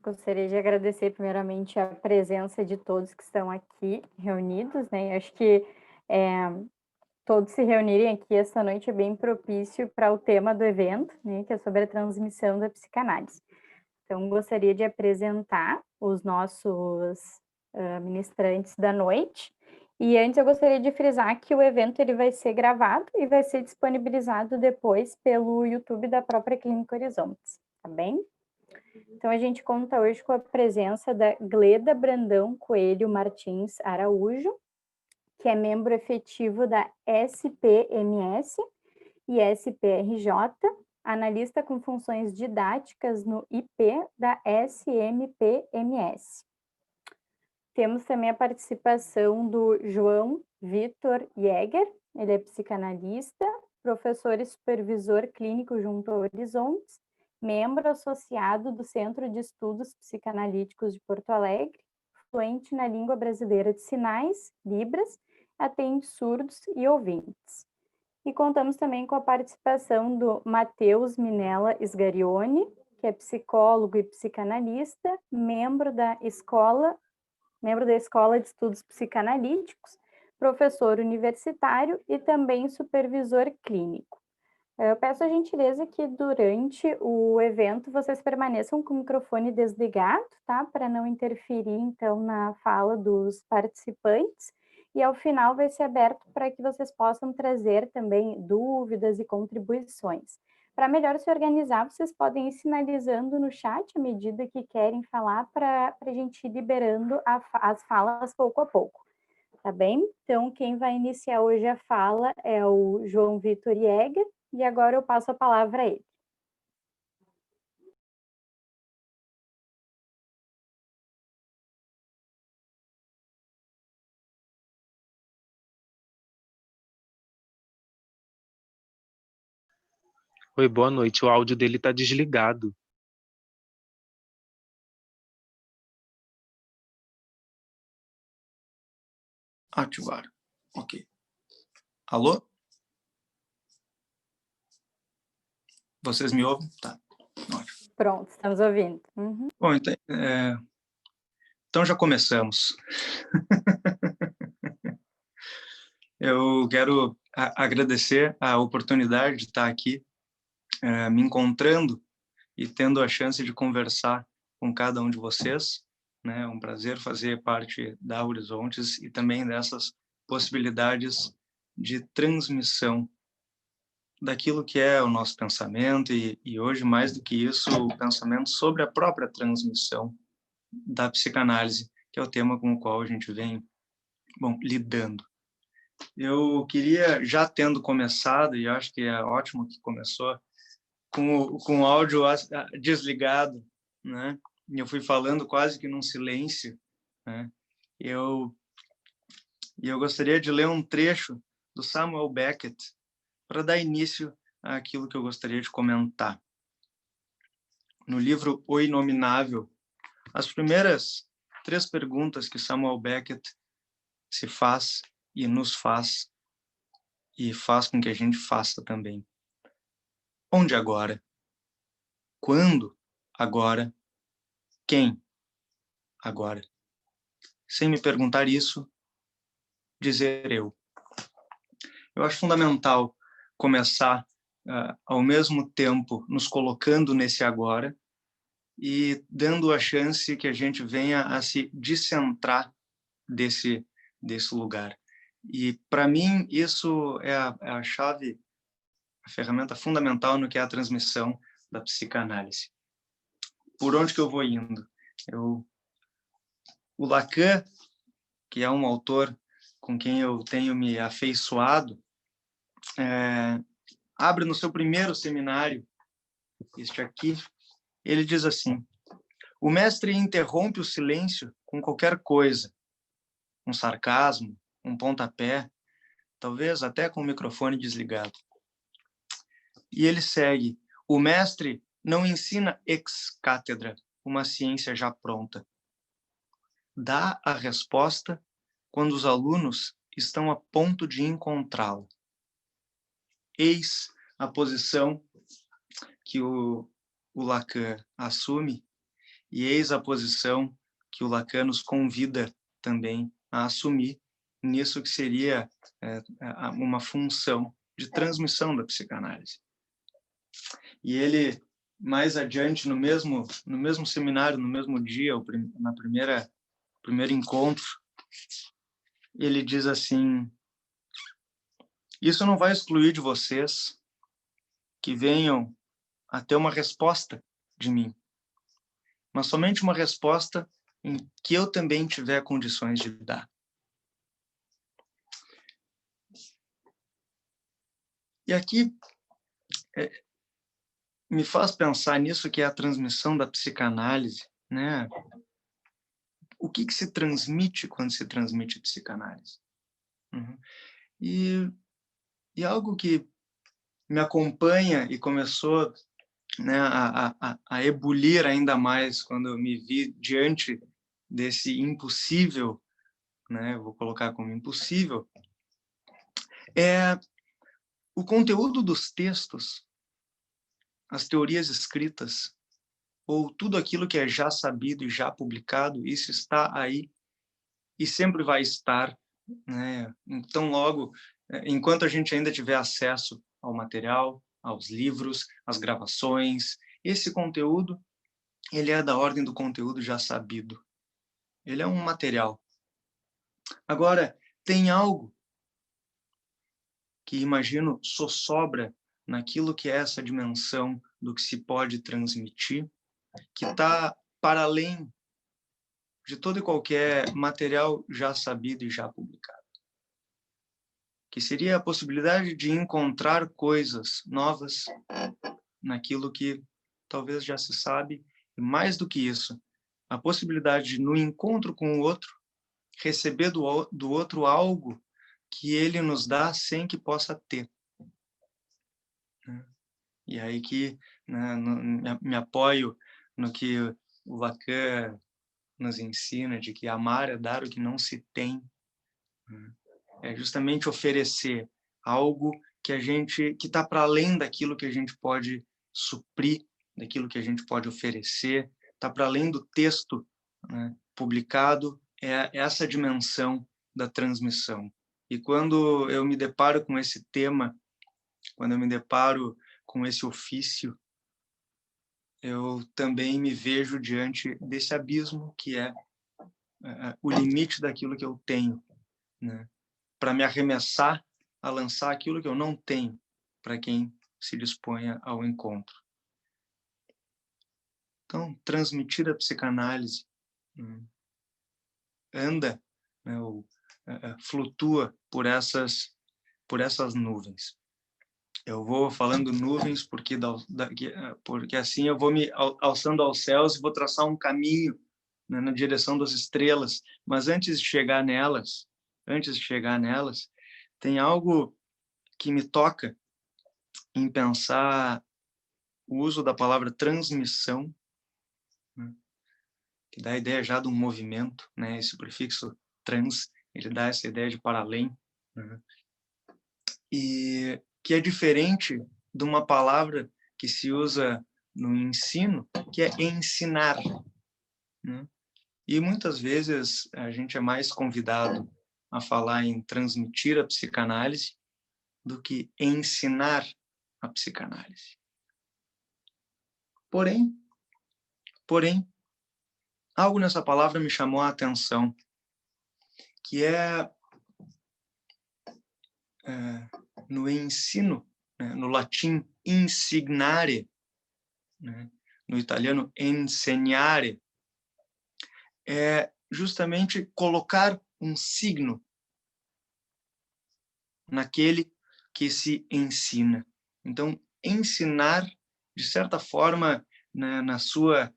Gostaria de agradecer primeiramente a presença de todos que estão aqui reunidos, né, acho que, eh, todos se reunirem aqui essa noite é bem propício para o tema do evento, né, que é sobre a transmissão da psicanálise. Então gostaria de apresentar os nossos, ministrantes da noite, e antes eu gostaria de frisar que o evento ele vai ser gravado e vai ser disponibilizado depois pelo YouTube da própria Clínica Horizontes, tá bem? Então, a gente conta hoje com a presença da Gleda Brandão Coelho Martins Araújo, que é membro efetivo da SPMS e SPRJ, analista com funções didáticas no IP da SMPMS. Temos também a participação do João Vitor Jäger, ele é psicanalista, professor e supervisor clínico junto ao Horizontes, membro associado do Centro de Estudos Psicanalíticos de Porto Alegre, fluente na língua brasileira de sinais, Libras, atende surdos e ouvintes. E contamos também com a participação do Matheus Minella Sgarione, que é psicólogo e psicanalista, membro da Escola de Estudos Psicanalíticos, professor universitário e também supervisor clínico. Eu peço a gentileza que durante o evento vocês permaneçam com o microfone desligado, tá? Para não interferir, então, na fala dos participantes. E ao final vai ser aberto para que vocês possam trazer também dúvidas e contribuições. Para melhor se organizar, vocês podem ir sinalizando no chat à medida que querem falar para a gente ir liberando as falas pouco a pouco. Tá bem? Então, quem vai iniciar hoje a fala é o João Vitor Jäger, e agora eu passo a palavra a ele. Oi, boa noite. O áudio dele está desligado. Ativar. Ok. Alô? Vocês me ouvem? Tá. Ótimo. Pronto, estamos ouvindo. Uhum. Bom, então já começamos. Eu quero agradecer a oportunidade de estar aqui me encontrando e tendo a chance de conversar com cada um de vocês. É um prazer fazer parte da Horizontes e também dessas possibilidades de transmissão daquilo que é o nosso pensamento e hoje, mais do que isso, o pensamento sobre a própria transmissão da psicanálise, que é o tema com o qual a gente vem, lidando. Eu queria, já tendo começado, e acho que é ótimo que começou, com o áudio desligado, né? Eu fui falando quase que num silêncio, né? Eu gostaria de ler um trecho do Samuel Beckett para dar início àquilo que eu gostaria de comentar. No livro O Inominável, as primeiras 3 perguntas que Samuel Beckett se faz e nos faz, e faz com que a gente faça também. Onde agora? Quando agora? Quem agora? Sem me perguntar isso, dizer eu. Eu acho fundamental começar ao mesmo tempo nos colocando nesse agora e dando a chance que a gente venha a se descentrar desse lugar. E, para mim, isso é a chave, a ferramenta fundamental no que é a transmissão da psicanálise. Por onde que eu vou indo? O Lacan, que é um autor com quem eu tenho me afeiçoado, abre no seu primeiro seminário, este aqui, ele diz assim: o mestre interrompe o silêncio com qualquer coisa, um sarcasmo, um pontapé, talvez até com o microfone desligado. E ele segue: o mestre não ensina ex cátedra, uma ciência já pronta. Dá a resposta quando os alunos estão a ponto de encontrá-la. Eis a posição que o Lacan assume e eis a posição que o Lacan nos convida também a assumir nisso que seria uma função de transmissão da psicanálise. E ele, mais adiante, no mesmo seminário, no mesmo dia, na primeiro encontro, ele diz assim: isso não vai excluir de vocês que venham a ter uma resposta de mim, mas somente uma resposta em que eu também tiver condições de dar. E aqui me faz pensar nisso que é a transmissão da psicanálise, né? O que se transmite quando se transmite psicanálise? Uhum. E algo que me acompanha e começou, né, a ebulir ainda mais quando eu me vi diante desse impossível, né, vou colocar como impossível, é o conteúdo dos textos, as teorias escritas, ou tudo aquilo que é já sabido e já publicado, isso está aí e sempre vai estar, né? Então, logo, enquanto a gente ainda tiver acesso ao material, aos livros, às gravações, esse conteúdo, ele é da ordem do conteúdo já sabido. Ele é um material. Agora, tem algo que, imagino, só sobra naquilo que é essa dimensão do que se pode transmitir, que está para além de todo e qualquer material já sabido e já publicado, que seria a possibilidade de encontrar coisas novas naquilo que talvez já se sabe, e mais do que isso, a possibilidade de, no encontro com o outro, receber do outro algo que ele nos dá sem que possa ter. E aí que, né, me apoio no que o Lacan nos ensina, de que amar é dar o que não se tem. É justamente oferecer algo que está para além daquilo que a gente pode suprir, daquilo que a gente pode oferecer, está para além do texto, né, publicado, é essa dimensão da transmissão. E quando eu me deparo com esse tema, quando eu me deparo com esse ofício, eu também me vejo diante desse abismo que é o limite daquilo que eu tenho, né? Para me arremessar a lançar aquilo que eu não tenho para quem se disponha ao encontro. Então, transmitir a psicanálise anda, né, flutua por essas nuvens. Eu vou falando nuvens porque assim eu vou me alçando aos céus e vou traçar um caminho, né, na direção das estrelas. Mas antes de chegar nelas, tem algo que me toca em pensar o uso da palavra transmissão, né, que dá a ideia já de um movimento, né? Esse prefixo trans, ele dá essa ideia de para além, né? E que é diferente de uma palavra que se usa no ensino, que é ensinar, né? E muitas vezes a gente é mais convidado a falar em transmitir a psicanálise do que ensinar a psicanálise. Porém, algo nessa palavra me chamou a atenção, que é no ensino, né, no latim insignare, né, no italiano ensegnare, é justamente colocar um signo naquele que se ensina. Então, ensinar, de certa forma, né, na sua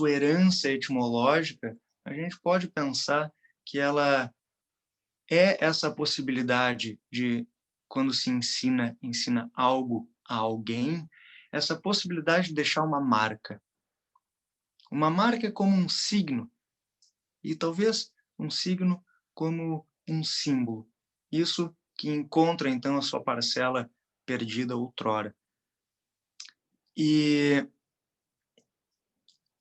herança etimológica, a gente pode pensar que ela é essa possibilidade de, quando se ensina algo a alguém, essa possibilidade de deixar uma marca. Uma marca como um signo, e talvez um signo como um símbolo. Isso que encontra, então, a sua parcela perdida outrora. E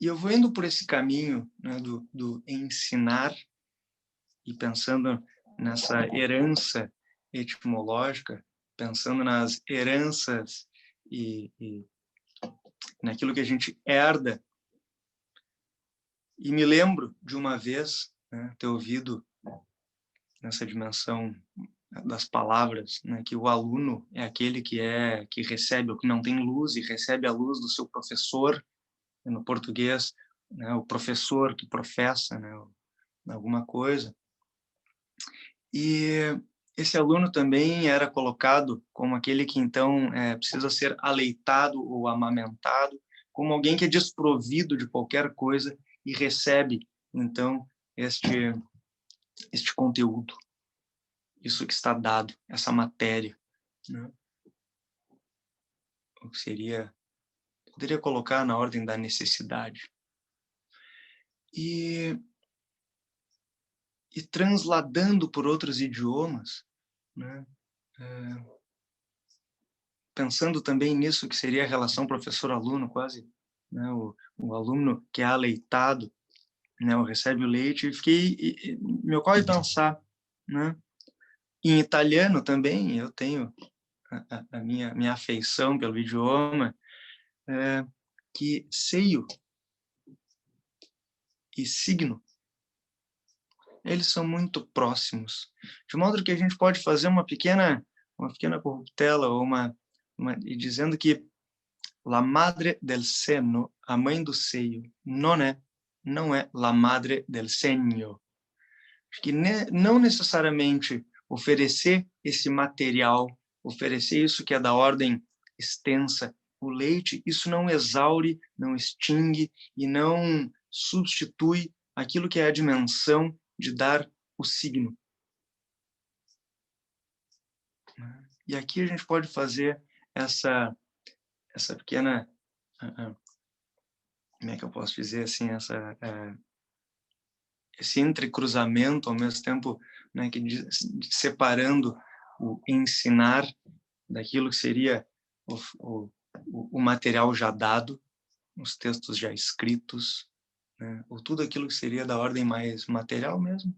E eu vou indo por esse caminho, né, do ensinar e pensando nessa herança etimológica, pensando nas heranças e naquilo que a gente herda. E me lembro de uma vez, né, ter ouvido nessa dimensão das palavras, né, que o aluno é aquele que recebe, ou que não tem luz e recebe a luz do seu professor, no português, né, o professor que professa, né, alguma coisa. E esse aluno também era colocado como aquele que então precisa ser aleitado ou amamentado, como alguém que é desprovido de qualquer coisa e recebe então este conteúdo, isso que está dado, essa matéria, né? O que poderia colocar na ordem da necessidade. E transladando por outros idiomas, né? Pensando também nisso que seria a relação professor-aluno, quase, né? O aluno que é aleitado, né? Ou recebe o leite, me ocorre pensar, né? Em italiano também, eu tenho a minha afeição pelo idioma, que seio e signo, eles são muito próximos, de modo que a gente pode fazer uma pequena corruptela, ou e dizendo que la madre del seno, a mãe do seio, não é la madre del segno. Que não necessariamente oferecer esse material, oferecer isso que é da ordem extensa, o leite, isso não exaure, não extingue e não substitui aquilo que é a dimensão de dar o signo. E aqui a gente pode fazer essa pequena, como é que eu posso dizer assim, esse entrecruzamento, ao mesmo tempo, né, que separando o ensinar daquilo que seria o material já dado, os textos já escritos, né, ou tudo aquilo que seria da ordem mais material mesmo,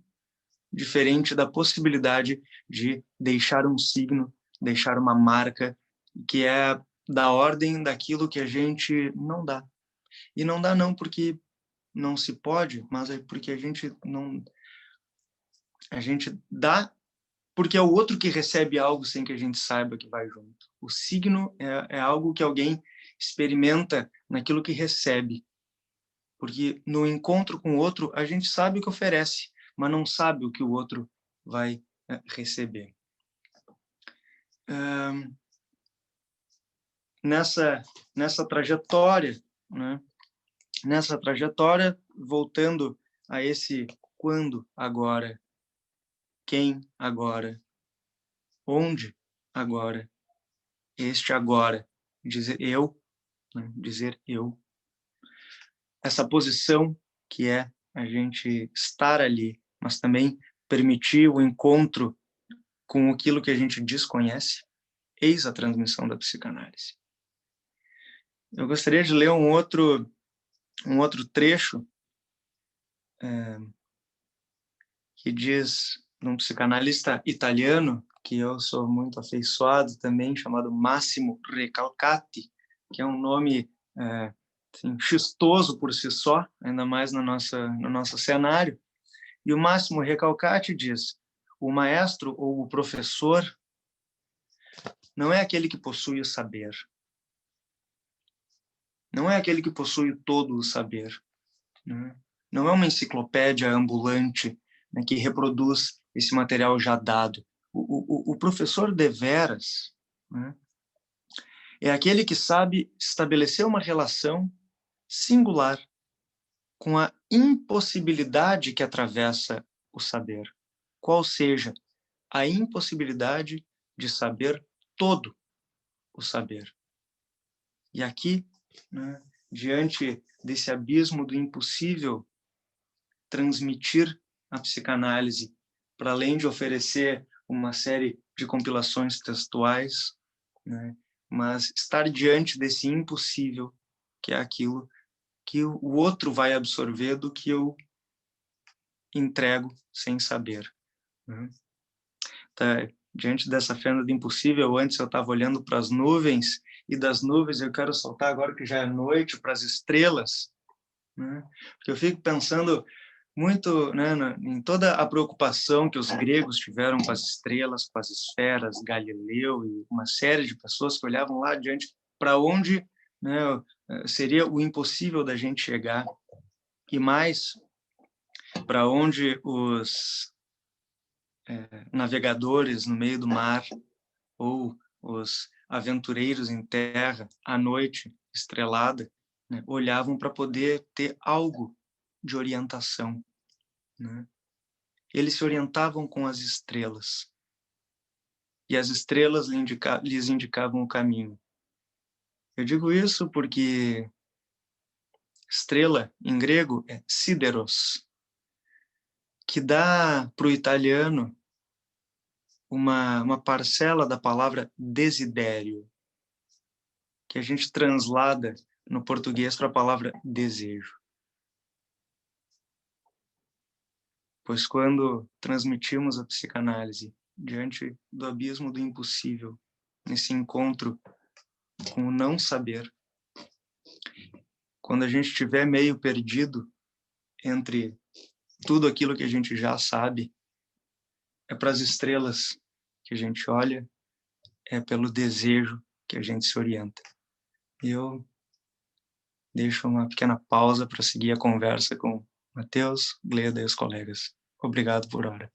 diferente da possibilidade de deixar um signo, deixar uma marca, que é da ordem daquilo que a gente não dá. E não dá não porque não se pode, mas é porque a gente dá porque é o outro que recebe algo sem que a gente saiba que vai junto. O signo é algo que alguém experimenta naquilo que recebe, porque no encontro com o outro a gente sabe o que oferece, mas não sabe o que o outro vai receber. Nessa trajetória, né? Nessa trajetória, voltando a esse quando agora, quem agora, onde agora, este agora, dizer eu, né? Dizer eu. Essa posição que é a gente estar ali, mas também permitir o encontro com aquilo que a gente desconhece, eis a transmissão da psicanálise. Eu gostaria de ler um outro trecho que diz, num psicanalista italiano, que eu sou muito afeiçoado também, chamado Massimo Recalcati, que é um nome assim, chistoso por si só, ainda mais no nosso cenário. E o Massimo Recalcati diz: o maestro ou o professor não é aquele que possui o saber. Não é aquele que possui todo o saber. Né? Não é uma enciclopédia ambulante, né, que reproduz esse material já dado. O professor deveras, né, é aquele que sabe estabelecer uma relação singular com a impossibilidade que atravessa o saber, qual seja a impossibilidade de saber todo o saber. E aqui, né, diante desse abismo do impossível, transmitir a psicanálise, para além de oferecer uma série de compilações textuais, né, mas estar diante desse impossível, que é aquilo que o outro vai absorver do que eu entrego sem saber, né? Tá, diante dessa fenda do impossível, antes eu estava olhando para as nuvens, e das nuvens eu quero soltar agora que já é noite, para as estrelas, né? Porque eu fico pensando muito, né, em toda a preocupação que os gregos tiveram com as estrelas, com as esferas, Galileu e uma série de pessoas que olhavam lá adiante para onde, né, seria o impossível da gente chegar, e mais para onde os navegadores no meio do mar ou os aventureiros em terra à noite estrelada, né, olhavam para poder ter algo de orientação, né? Eles se orientavam com as estrelas, e as estrelas lhes indicavam o caminho. Eu digo isso porque estrela, em grego, é sideros, que dá para o italiano uma parcela da palavra desidério, que a gente translada no português para a palavra desejo. Pois quando transmitimos a psicanálise diante do abismo do impossível, nesse encontro com o não saber, quando a gente estiver meio perdido entre tudo aquilo que a gente já sabe, é para as estrelas que a gente olha, é pelo desejo que a gente se orienta. E eu deixo uma pequena pausa para seguir a conversa com Matheus, Gleda e os colegas. Obrigado por hora.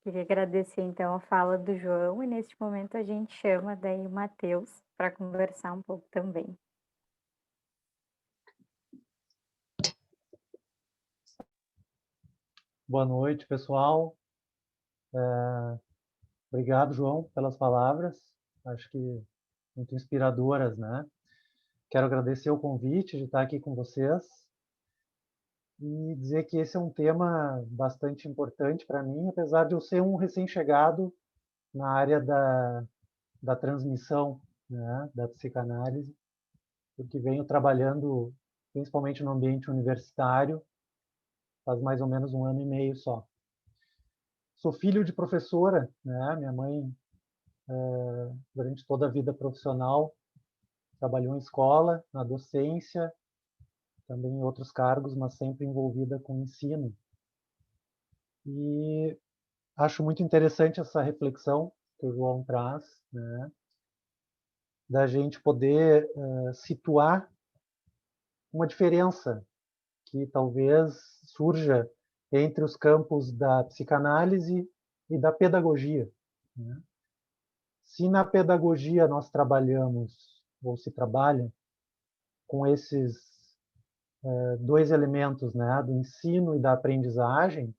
Queria agradecer, então, a fala do João, e neste momento a gente chama daí o Matheus para conversar um pouco também. Boa noite, pessoal. Obrigado, João, pelas palavras. Acho que muito inspiradoras, né? Quero agradecer o convite de estar aqui com vocês e dizer que esse é um tema bastante importante para mim, apesar de eu ser um recém-chegado na área da transmissão, né, da psicanálise, porque venho trabalhando principalmente no ambiente universitário faz mais ou menos 1 ano e meio só. Sou filho de professora, né? Minha mãe, durante toda a vida profissional, trabalhou em escola, na docência, também em outros cargos, mas sempre envolvida com ensino. E acho muito interessante essa reflexão que o João traz, né? Da gente poder situar uma diferença que talvez surja entre os campos da psicanálise e da pedagogia, né? Se na pedagogia nós trabalhamos, ou se trabalha, com esses dois elementos, né, do ensino e da aprendizagem,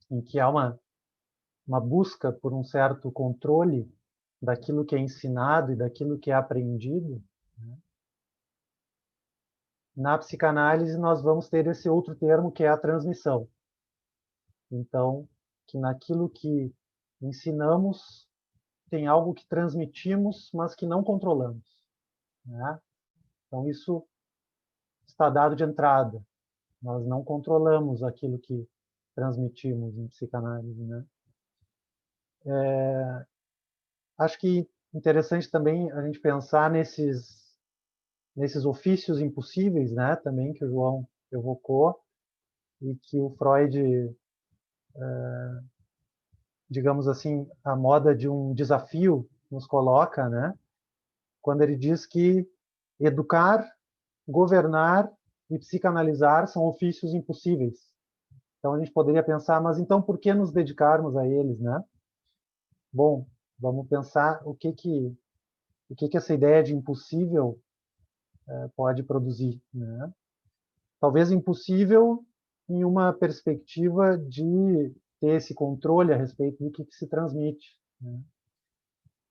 em que há uma busca por um certo controle daquilo que é ensinado e daquilo que é aprendido, né? Na psicanálise nós vamos ter esse outro termo que é a transmissão. Então, que naquilo que ensinamos tem algo que transmitimos, mas que não controlamos, né? Então isso está dado de entrada. Nós não controlamos aquilo que transmitimos em psicanálise, né? Acho que interessante também a gente pensar nesses ofícios impossíveis, né? Também que o João evocou e que o Freud, digamos assim, a moda de um desafio nos coloca, né? Quando ele diz que educar, governar e psicanalizar são ofícios impossíveis. Então a gente poderia pensar, mas então por que nos dedicarmos a eles, né? Bom, vamos pensar o que essa ideia de impossível pode produzir, né? Talvez impossível em uma perspectiva de ter esse controle a respeito do que se transmite, né?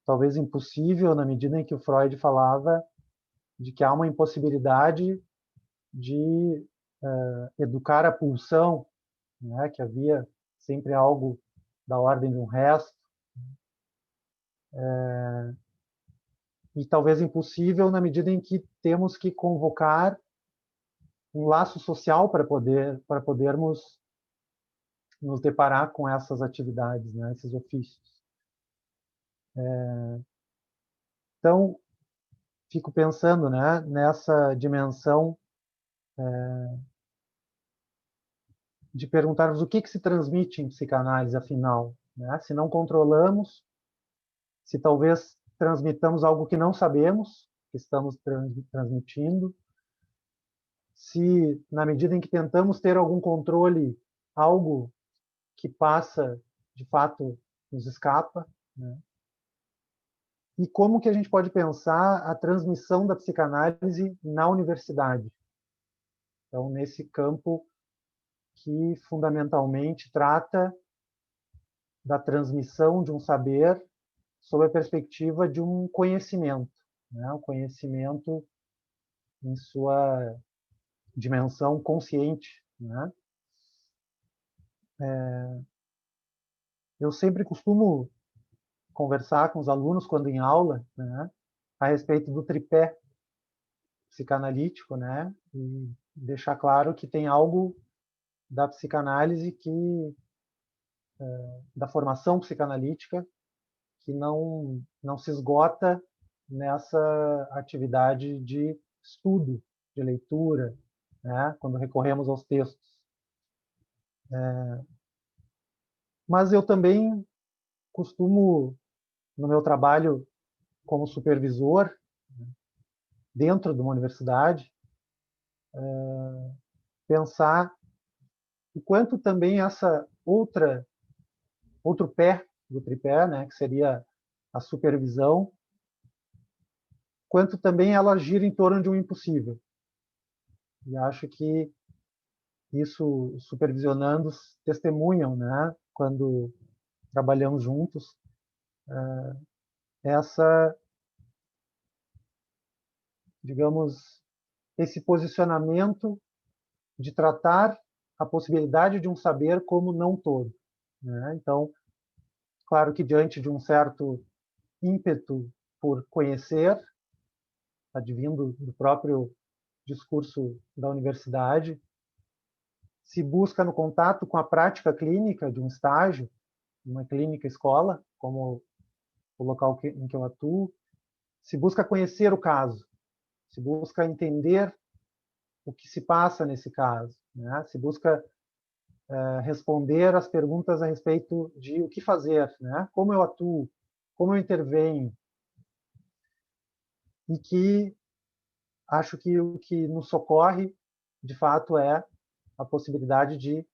Talvez impossível na medida em que o Freud falava de que há uma impossibilidade de educar a pulsão, né? Que havia sempre algo da ordem de um resto. e talvez impossível na medida em que temos que convocar um laço social para podermos nos deparar com essas atividades, né, esses ofícios. Então, fico pensando, né, nessa dimensão de perguntarmos o que se transmite em psicanálise, afinal, né? Se não controlamos, se talvez transmitamos algo que não sabemos que estamos transmitindo, se na medida em que tentamos ter algum controle, algo que passa, de fato, nos escapa, né? E como que a gente pode pensar a transmissão da psicanálise na universidade? Então, nesse campo que fundamentalmente trata da transmissão de um saber sob a perspectiva de um conhecimento, né? O conhecimento em sua dimensão consciente, né? Eu sempre costumo conversar com os alunos quando em aula, né, a respeito do tripé psicanalítico, né, e deixar claro que tem algo da psicanálise da formação psicanalítica que não se esgota nessa atividade de estudo, de leitura, né, quando recorremos aos textos. Mas eu também costumo, no meu trabalho como supervisor, dentro de uma universidade, pensar o quanto também essa outro pé do tripé, né, que seria a supervisão, quanto também ela gira em torno de um impossível. E acho que isso os supervisionandos testemunham, né, quando trabalhamos juntos, essa, digamos, esse posicionamento de tratar a possibilidade de um saber como não todo, né? Então, claro que diante de um certo ímpeto por conhecer, advindo do próprio discurso da universidade, se busca no contato com a prática clínica de um estágio, uma clínica escola, como o local em que eu atuo, se busca conhecer o caso, se busca entender o que se passa nesse caso, né? Se busca responder às perguntas a respeito de o que fazer, né? Como eu atuo, como eu intervenho, e que acho que o que nos socorre, de fato, é a possibilidade de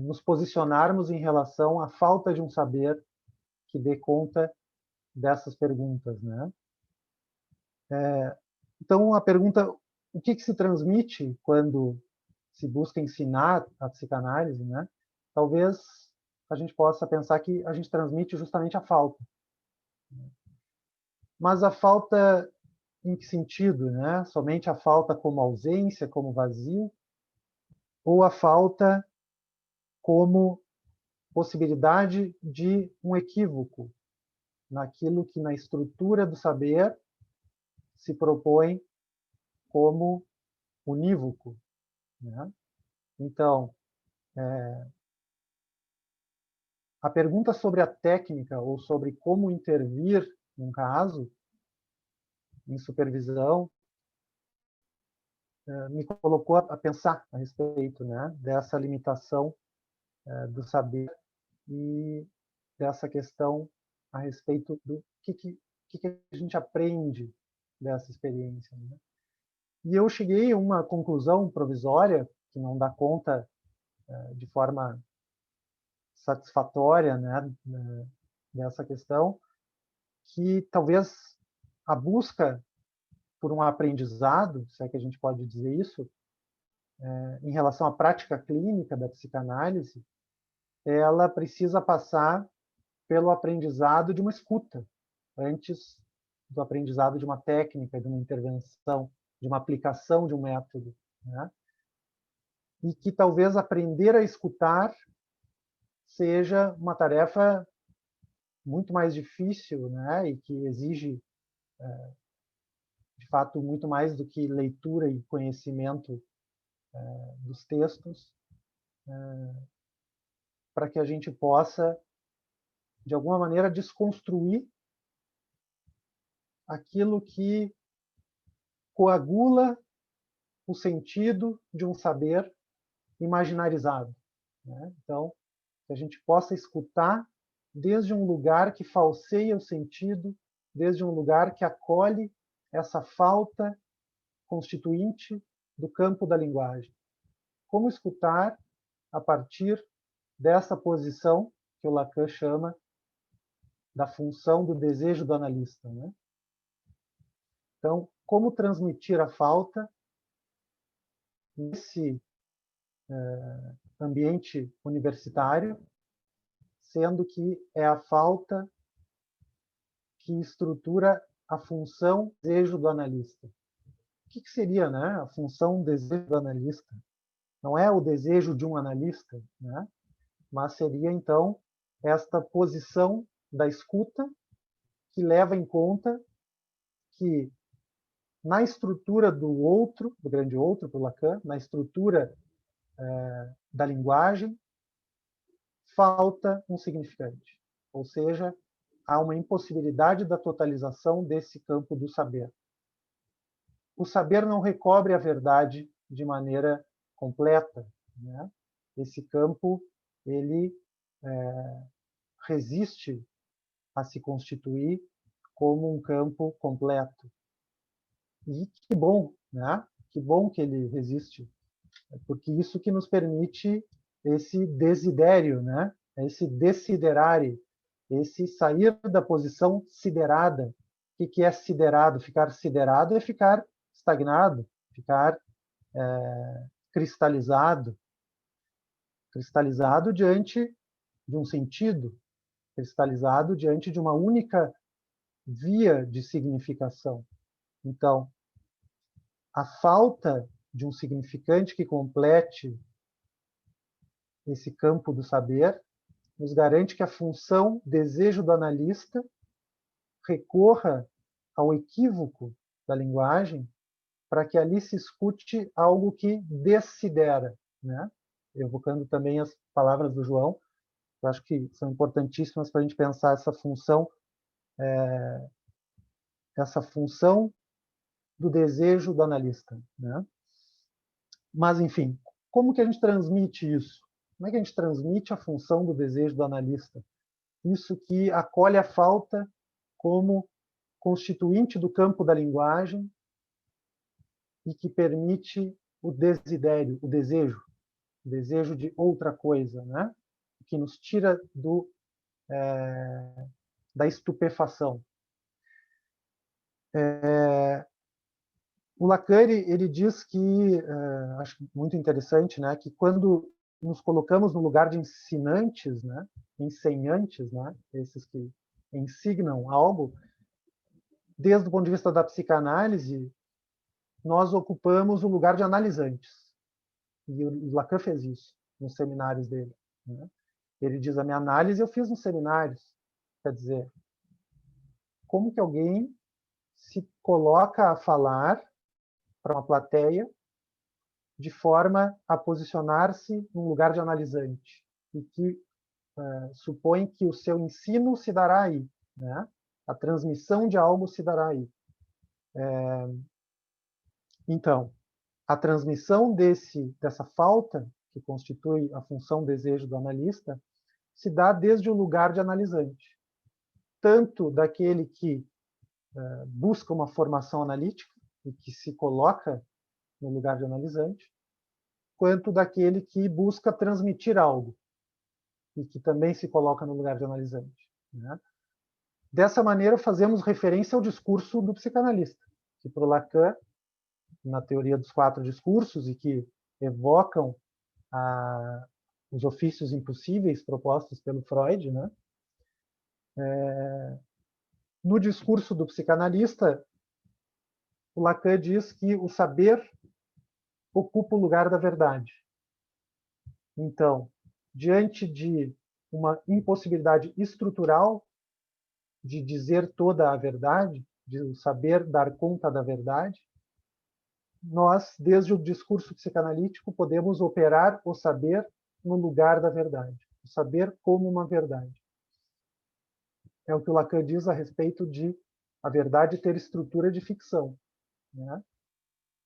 nos posicionarmos em relação à falta de um saber que dê conta dessas perguntas, né? Então, a pergunta, o que se transmite quando se busca ensinar a psicanálise, né? Talvez a gente possa pensar que a gente transmite justamente a falta. Mas a falta em que sentido, né? Somente a falta como ausência, como vazio, ou a falta como possibilidade de um equívoco naquilo que na estrutura do saber se propõe como unívoco, né? Então, a pergunta sobre a técnica ou sobre como intervir num caso, em supervisão, me colocou a pensar a respeito, né, dessa limitação do saber e dessa questão a respeito do que a gente aprende dessa experiência, né? E eu cheguei a uma conclusão provisória, que não dá conta de forma satisfatória, né, dessa questão, que talvez a busca por um aprendizado, se é que a gente pode dizer isso, em relação à prática clínica da psicanálise, ela precisa passar pelo aprendizado de uma escuta, antes do aprendizado de uma técnica, de uma intervenção, de uma aplicação de um método, né? E que talvez aprender a escutar seja uma tarefa muito mais difícil, né? E que exige de fato, muito mais do que leitura e conhecimento dos textos, para que a gente possa, de alguma maneira, desconstruir aquilo que coagula o sentido de um saber imaginarizado, né? Então, que a gente possa escutar desde um lugar que falseia o sentido, desde um lugar que acolhe essa falta constituinte do campo da linguagem. Como escutar a partir dessa posição que o Lacan chama da função do desejo do analista, né? Então, como transmitir a falta nesse ambiente universitário, sendo que é a falta que estrutura a função desejo do analista. O que seria, né, a função desejo do analista? Não é o desejo de um analista, né? Mas seria, então, esta posição da escuta que leva em conta que na estrutura do outro, do grande outro, para Lacan, na estrutura da linguagem, falta um significante. Ou seja, há uma impossibilidade da totalização desse campo do saber. O saber não recobre a verdade de maneira completa, né? Esse campo, ele resiste a se constituir como um campo completo. E que bom, né? Que bom que ele resiste, porque isso que nos permite esse desidério, né? Esse desiderare, esse sair da posição siderada. O que é siderado? Ficar siderado é ficar estagnado, ficar cristalizado, cristalizado diante de um sentido, cristalizado diante de uma única via de significação. Então, a falta de um significante que complete esse campo do saber nos garante que a função desejo do analista recorra ao equívoco da linguagem para que ali se escute algo que dessidera, né? Evocando também as palavras do João, eu acho que são importantíssimas para a gente pensar essa função do desejo do analista, né? Mas, enfim, como que a gente transmite isso? Como é que a gente transmite a função do desejo do analista? Isso que acolhe a falta como constituinte do campo da linguagem e que permite o desidério, o desejo de outra coisa, né? Que nos tira da estupefação. O Lacan ele diz que, acho muito interessante, né, que quando nos colocamos no lugar de ensinantes, né, ensinantes, né, esses que ensinam algo, desde o ponto de vista da psicanálise, nós ocupamos o lugar de analisantes. E o Lacan fez isso nos seminários dele, né? Ele diz: a minha análise eu fiz nos seminários. Quer dizer, como que alguém se coloca a falar para uma plateia de forma a posicionar-se num lugar de analisante e que supõe que o seu ensino se dará aí, né? A transmissão de algo se dará aí. Então, a transmissão dessa falta, que constitui a função desejo do analista, se dá desde o lugar de analisante, tanto daquele que busca uma formação analítica e que se coloca no lugar de analisante, quanto daquele que busca transmitir algo e que também se coloca no lugar de analisante, né? Dessa maneira, fazemos referência ao discurso do psicanalista, que para o Lacan, na teoria dos 4 discursos, e que evocam os ofícios impossíveis propostos pelo Freud, né? No discurso do psicanalista, o Lacan diz que o saber ocupa o lugar da verdade. Então, diante de uma impossibilidade estrutural de dizer toda a verdade, de o saber dar conta da verdade, nós, desde o discurso psicanalítico, podemos operar o saber no lugar da verdade, o saber como uma verdade. É o que o Lacan diz a respeito de a verdade ter estrutura de ficção, né?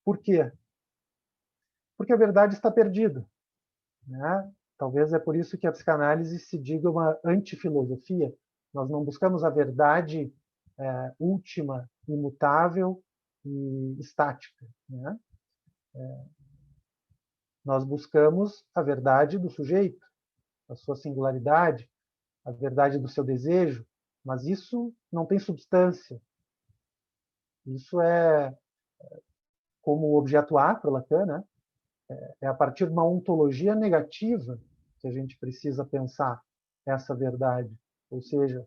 Por quê? Porque a verdade está perdida, né? Talvez é por isso que a psicanálise se diga uma antifilosofia. Nós não buscamos a verdade última, imutável e estática, né? Nós buscamos a verdade do sujeito, a sua singularidade, a verdade do seu desejo, mas isso não tem substância. Isso é como o objeto A para o Lacan, né? É a partir de uma ontologia negativa que a gente precisa pensar essa verdade. Ou seja,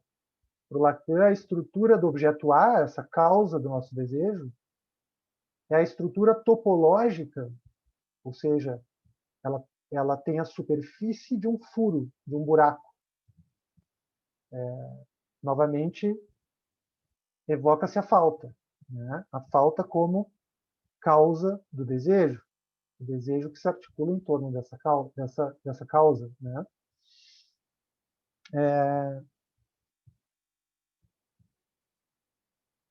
para o Lacan, a estrutura do objeto A, essa causa do nosso desejo, é a estrutura topológica, ou seja, ela tem a superfície de um furo, de um buraco. Novamente, evoca-se a falta, né? A falta como causa do desejo, o desejo que se articula em torno dessa causa, né?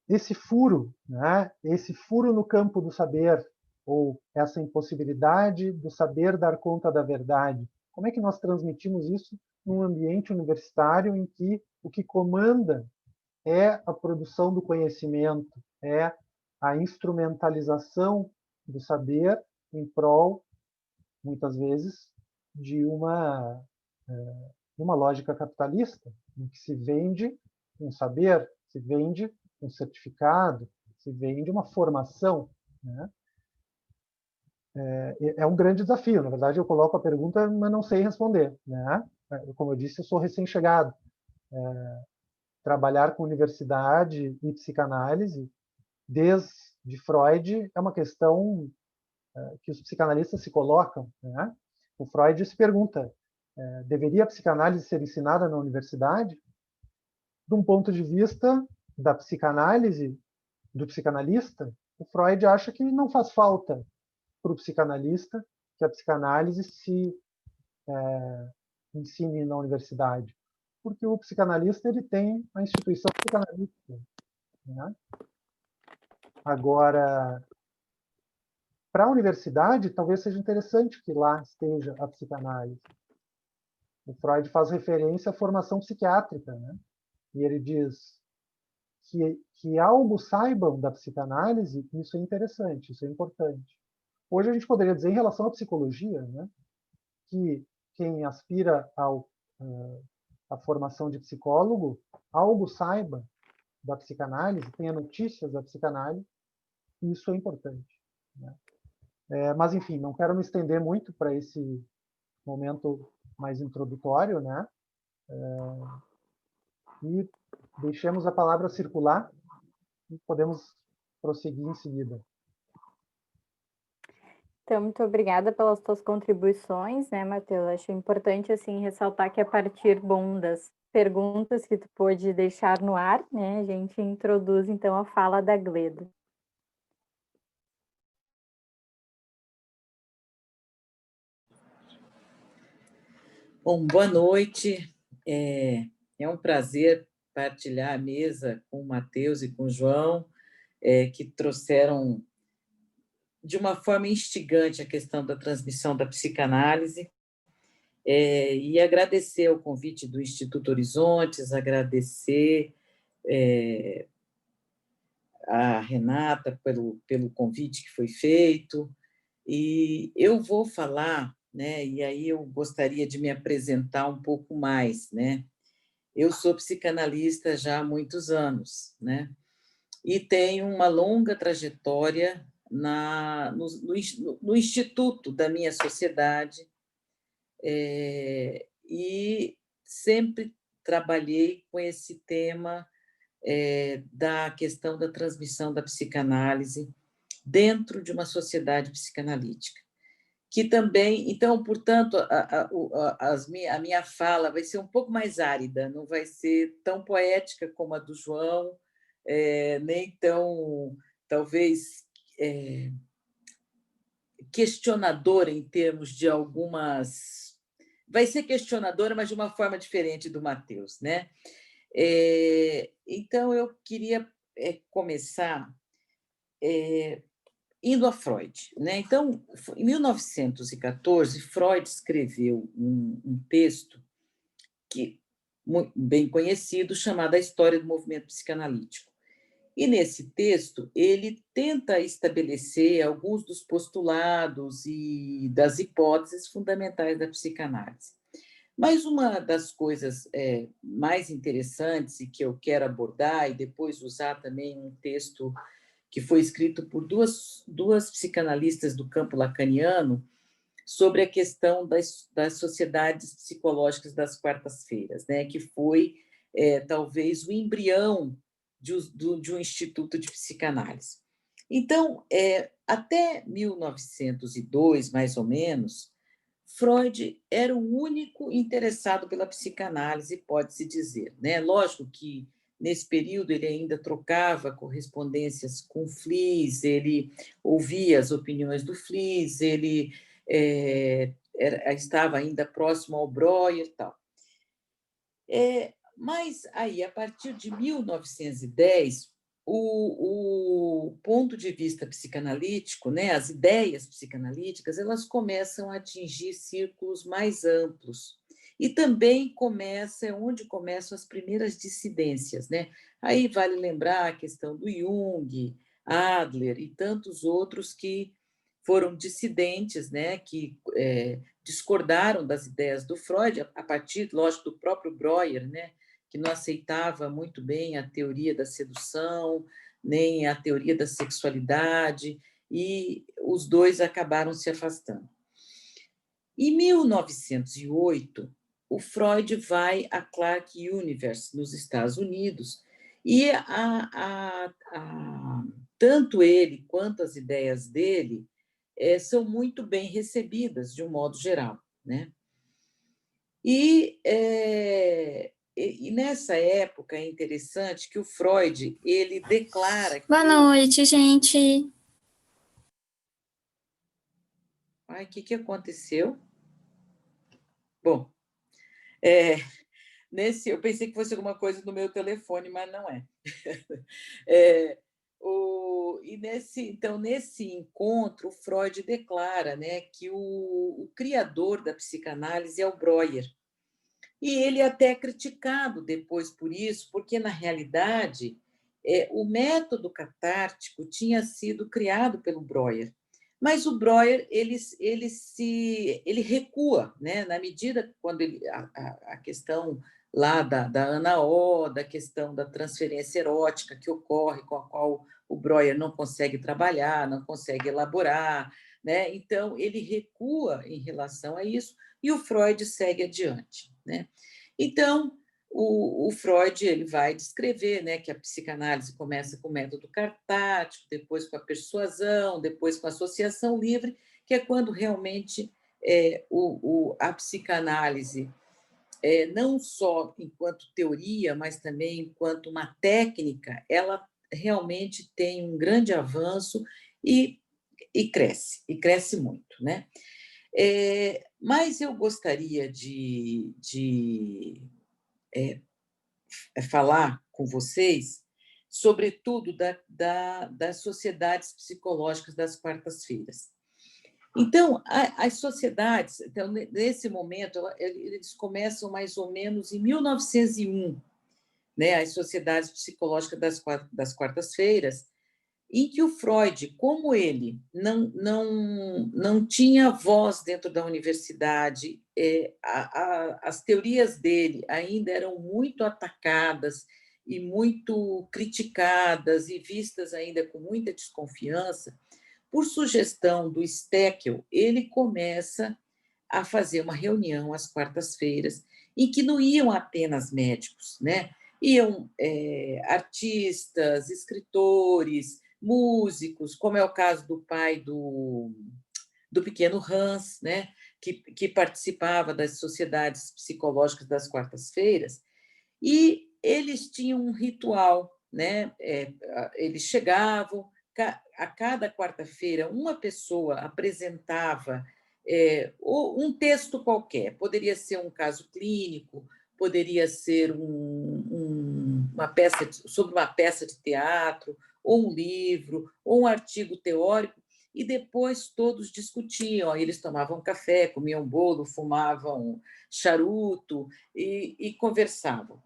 Esse furo, né? Esse furo no campo do saber, ou essa impossibilidade do saber dar conta da verdade, como é que nós transmitimos isso num ambiente universitário em que o que comanda é a produção do conhecimento, é a instrumentalização do saber em prol, muitas vezes, de uma lógica capitalista, em que se vende um saber, se vende um certificado, se vende uma formação, né? É um grande desafio. Na verdade, eu coloco a pergunta, mas não sei responder, né? Como eu disse, eu sou recém-chegado. Trabalhar com universidade e psicanálise, desde Freud, é uma questão que os psicanalistas se colocam, né? O Freud se pergunta: deveria a psicanálise ser ensinada na universidade? De um ponto de vista da psicanálise, do psicanalista, o Freud acha que não faz falta para o psicanalista que a psicanálise se ensine na universidade, porque o psicanalista ele tem a instituição psicanalítica, né? Agora, para a universidade, talvez seja interessante que lá esteja a psicanálise. O Freud faz referência à formação psiquiátrica, né? E ele diz que algo saibam da psicanálise, isso é interessante, isso é importante. Hoje a gente poderia dizer em relação à psicologia, né, que quem aspira à formação de psicólogo, algo saiba da psicanálise, tenha notícias da psicanálise, isso é importante, né? Mas, enfim, não quero me estender muito para esse momento mais introdutório, né? E deixemos a palavra circular e podemos prosseguir em seguida. Então, muito obrigada pelas tuas contribuições, né, Matheus? Acho importante, assim, ressaltar que a partir, das perguntas que tu pôde deixar no ar, né, a gente introduz, então, a fala da Gleda. Bom, boa noite. É um prazer partilhar a mesa com o Matheus e com o João, que trouxeram de uma forma instigante a questão da transmissão da psicanálise, e agradecer o convite do Instituto Horizontes, agradecer a Renata pelo convite que foi feito, e eu vou falar, né, e aí eu gostaria de me apresentar um pouco mais, né? Eu sou psicanalista já há muitos anos, né? E tenho uma longa trajetória no instituto da minha sociedade, e sempre trabalhei com esse tema da questão da transmissão da psicanálise dentro de uma sociedade psicanalítica. Que também, então, portanto, a minha fala vai ser um pouco mais árida, não vai ser tão poética como a do João, nem tão, talvez, questionadora em termos de algumas... Vai ser questionadora, mas de uma forma diferente do Mateus, né? Então, eu queria começar indo a Freud, né? Então, em 1914, Freud escreveu um texto muito bem conhecido, chamado A História do Movimento Psicanalítico. E, nesse texto, ele tenta estabelecer alguns dos postulados e das hipóteses fundamentais da psicanálise. Mas uma das coisas mais interessantes e que eu quero abordar, e depois usar também um texto que foi escrito por duas psicanalistas do campo lacaniano, sobre a questão das sociedades psicológicas das quartas-feiras, né? Que foi, talvez, o embrião de um instituto de psicanálise. Então, até 1902, mais ou menos, Freud era o único interessado pela psicanálise, pode-se dizer, né? Lógico que, nesse período, ele ainda trocava correspondências com Fliess, ele ouvia as opiniões do Fliess, ele estava ainda próximo ao Breuer e tal. Mas aí, a partir de 1910, o ponto de vista psicanalítico, né, as ideias psicanalíticas, elas começam a atingir círculos mais amplos. E também onde começam as primeiras dissidências, né? Aí vale lembrar a questão do Jung, Adler e tantos outros que foram dissidentes, né, que discordaram das ideias do Freud, a partir, lógico, do próprio Breuer, né, que não aceitava muito bem a teoria da sedução, nem a teoria da sexualidade, e os dois acabaram se afastando. Em 1908, o Freud vai a Clark University, nos Estados Unidos, e tanto ele quanto as ideias dele são muito bem recebidas, de um modo geral, né? E nessa época é interessante que o Freud ele declara... Boa noite, gente. Ai, o que aconteceu? Bom, eu pensei que fosse alguma coisa no meu telefone, mas não é. Então, nesse encontro, o Freud declara, né, que o criador da psicanálise é o Breuer. E ele é até criticado depois por isso, porque, na realidade, o método catártico tinha sido criado pelo Breuer. Mas o Breuer ele recua, né, na medida quando a questão lá da Ana O, da questão da transferência erótica que ocorre, com a qual o Breuer não consegue trabalhar, não consegue elaborar, né? Então, ele recua em relação a isso e o Freud segue adiante, né? Então, o Freud ele vai descrever, né, que a psicanálise começa com o método catártico, depois com a persuasão, depois com a associação livre, que é quando realmente a psicanálise, não só enquanto teoria, mas também enquanto uma técnica, ela realmente tem um grande avanço e cresce muito, né? Mas eu gostaria de falar com vocês, sobretudo, das sociedades psicológicas das quartas-feiras. Então, as sociedades, então, nesse momento, eles começam mais ou menos em 1901, né, as sociedades psicológicas das quartas-feiras, em que o Freud, como ele não tinha voz dentro da universidade, as teorias dele ainda eram muito atacadas e muito criticadas e vistas ainda com muita desconfiança, por sugestão do Steckel, ele começa a fazer uma reunião às quartas-feiras, em que não iam apenas médicos, né? Iam artistas, escritores, músicos, como é o caso do pai do pequeno Hans, né? que participava das sociedades psicológicas das quartas-feiras, e eles tinham um ritual né? Eles chegavam, a cada quarta-feira, uma pessoa apresentava um texto qualquer, poderia ser um caso clínico, poderia ser sobre uma peça de teatro, ou um livro, ou um artigo teórico, e depois todos discutiam. Eles tomavam café, comiam bolo, fumavam charuto e conversavam.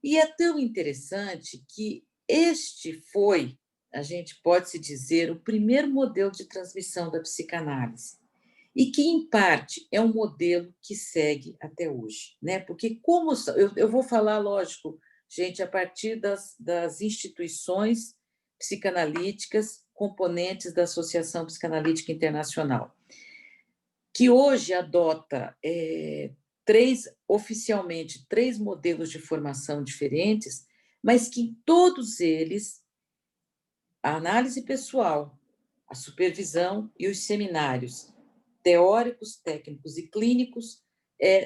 E é tão interessante que este foi, a gente pode-se dizer, o primeiro modelo de transmissão da psicanálise, e que, em parte, é um modelo que segue até hoje, né? Porque eu vou falar, lógico, gente, a partir das instituições psicanalíticas componentes da Associação Psicanalítica Internacional, que hoje adota oficialmente três modelos de formação diferentes, mas que todos eles, a análise pessoal, a supervisão e os seminários teóricos, técnicos e clínicos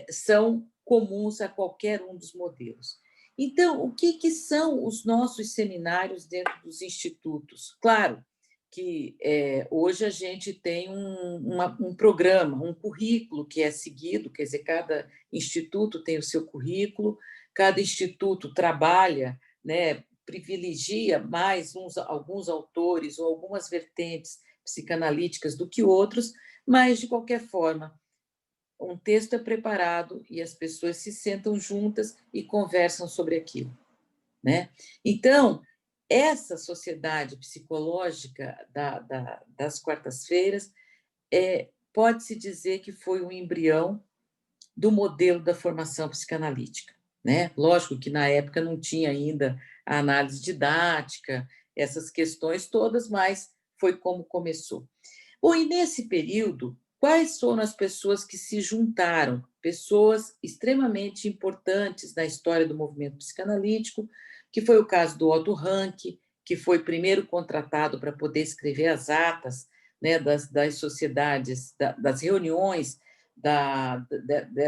são comuns a qualquer um dos modelos. Então, o que são os nossos seminários dentro dos institutos? Claro que hoje a gente tem um programa, um currículo que é seguido, quer dizer, cada instituto tem o seu currículo, cada instituto trabalha, né, privilegia mais alguns autores ou algumas vertentes psicanalíticas do que outros, mas, de qualquer forma, um texto é preparado e as pessoas se sentam juntas e conversam sobre aquilo, né? Então, essa sociedade psicológica das quartas-feiras pode-se dizer que foi um embrião do modelo da formação psicanalítica, né? Lógico que, na época, não tinha ainda a análise didática, essas questões todas, mas foi como começou. Bom, e nesse período, quais foram as pessoas que se juntaram? Pessoas extremamente importantes na história do movimento psicanalítico, que foi o caso do Otto Rank, que foi primeiro contratado para poder escrever as atas, né, das sociedades, das reuniões,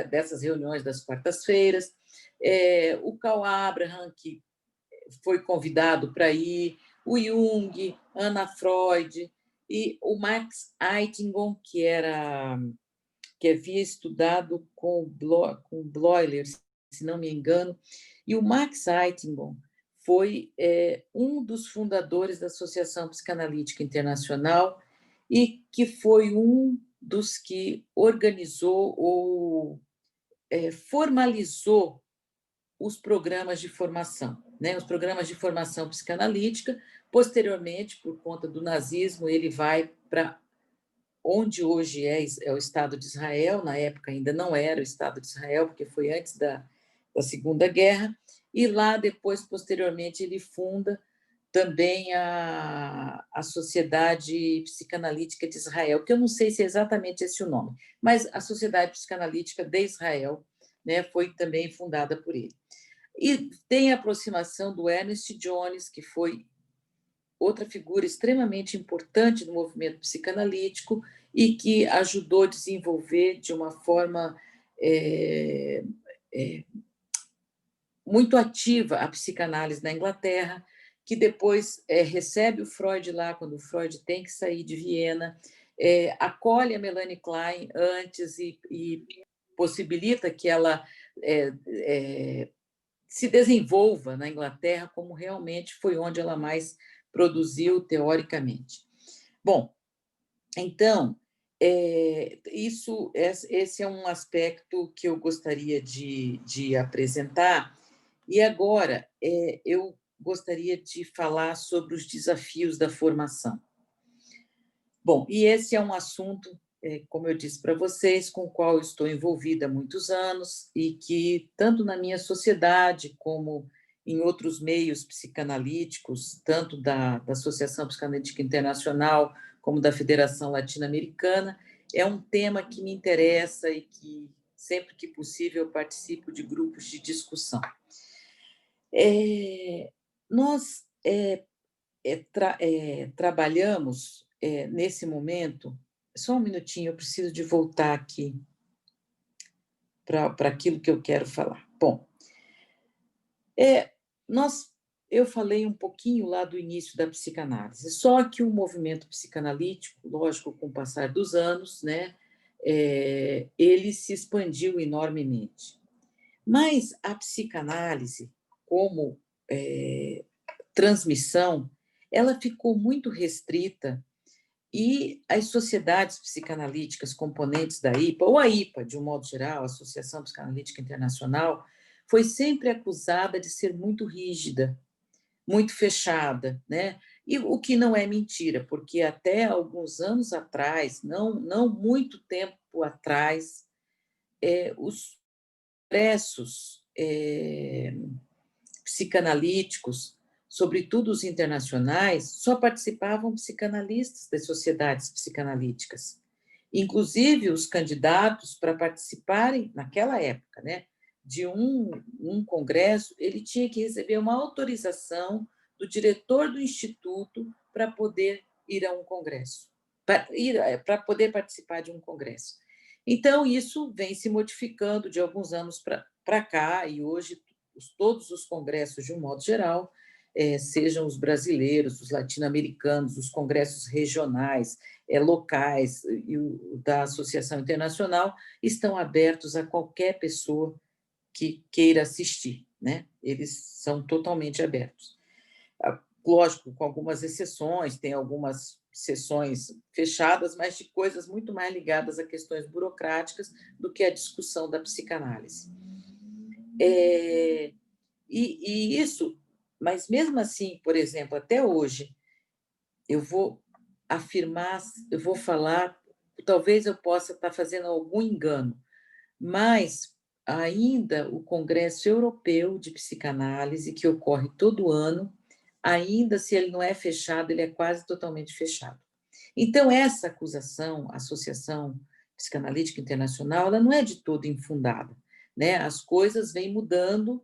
dessas reuniões das quartas-feiras. O Carl Abraham, que foi convidado para ir, o Jung, Anna Freud, e o Max Eitingon, que havia estudado com Bleuler, se não me engano, e o Max Eitingon foi um dos fundadores da Associação Psicanalítica Internacional e que foi um dos que organizou ou formalizou os programas de formação, né? Os programas de formação psicanalítica. Posteriormente, por conta do nazismo, ele vai para onde hoje é o Estado de Israel, na época ainda não era o Estado de Israel, porque foi antes da Segunda Guerra, e lá depois, posteriormente, ele funda também a Sociedade Psicanalítica de Israel, que eu não sei se é exatamente esse o nome, mas a Sociedade Psicanalítica de Israel, né, foi também fundada por ele. E tem a aproximação do Ernest Jones, que foi outra figura extremamente importante no movimento psicanalítico e que ajudou a desenvolver de uma forma muito ativa a psicanálise na Inglaterra, que depois recebe o Freud lá, quando o Freud tem que sair de Viena, acolhe a Melanie Klein antes e possibilita que ela se desenvolva na Inglaterra, como realmente foi onde ela mais produziu teoricamente. Bom, então, esse é um aspecto que eu gostaria de apresentar, e agora eu gostaria de falar sobre os desafios da formação. Bom, e esse é um assunto, como eu disse para vocês, com o qual eu estou envolvida há muitos anos e que, tanto na minha sociedade como em outros meios psicanalíticos, tanto da Associação Psicanalítica Internacional como da Federação Latino-Americana, é um tema que me interessa e que, sempre que possível, eu participo de grupos de discussão. Nós trabalhamos nesse momento. Só um minutinho, eu preciso de voltar aqui para aquilo que eu quero falar. Bom, nós eu falei um pouquinho lá do início da psicanálise, só que o movimento psicanalítico, lógico, com o passar dos anos, né, ele se expandiu enormemente. Mas a psicanálise, como transmissão, ela ficou muito restrita e as sociedades psicanalíticas componentes da IPA, ou a IPA, de um modo geral, a Associação Psicanalítica Internacional, foi sempre acusada de ser muito rígida, muito fechada, né? E o que não é mentira, porque até alguns anos atrás, não muito tempo atrás, os congressos psicanalíticos, sobretudo os internacionais, só participavam psicanalistas das sociedades psicanalíticas. Inclusive, os candidatos para participarem, naquela época, né, de um congresso, ele tinha que receber uma autorização do diretor do instituto para poder ir a um congresso, para poder participar de um congresso. Então, isso vem se modificando de alguns anos para cá, e hoje todos os congressos, de um modo geral, sejam os brasileiros, os latino-americanos, os congressos regionais, locais e o da Associação Internacional, estão abertos a qualquer pessoa que queira assistir, né? Eles são totalmente abertos. Lógico, com algumas exceções, tem algumas sessões fechadas, mas de coisas muito mais ligadas a questões burocráticas do que a discussão da psicanálise. E isso, mas mesmo assim, por exemplo, até hoje, eu vou afirmar, eu vou falar, talvez eu possa estar fazendo algum engano, mas ainda o Congresso Europeu de Psicanálise, que ocorre todo ano, ainda se ele não é fechado, ele é quase totalmente fechado. Então, essa acusação, a Associação Psicanalítica Internacional, ela não é de todo infundada, né? As coisas vêm mudando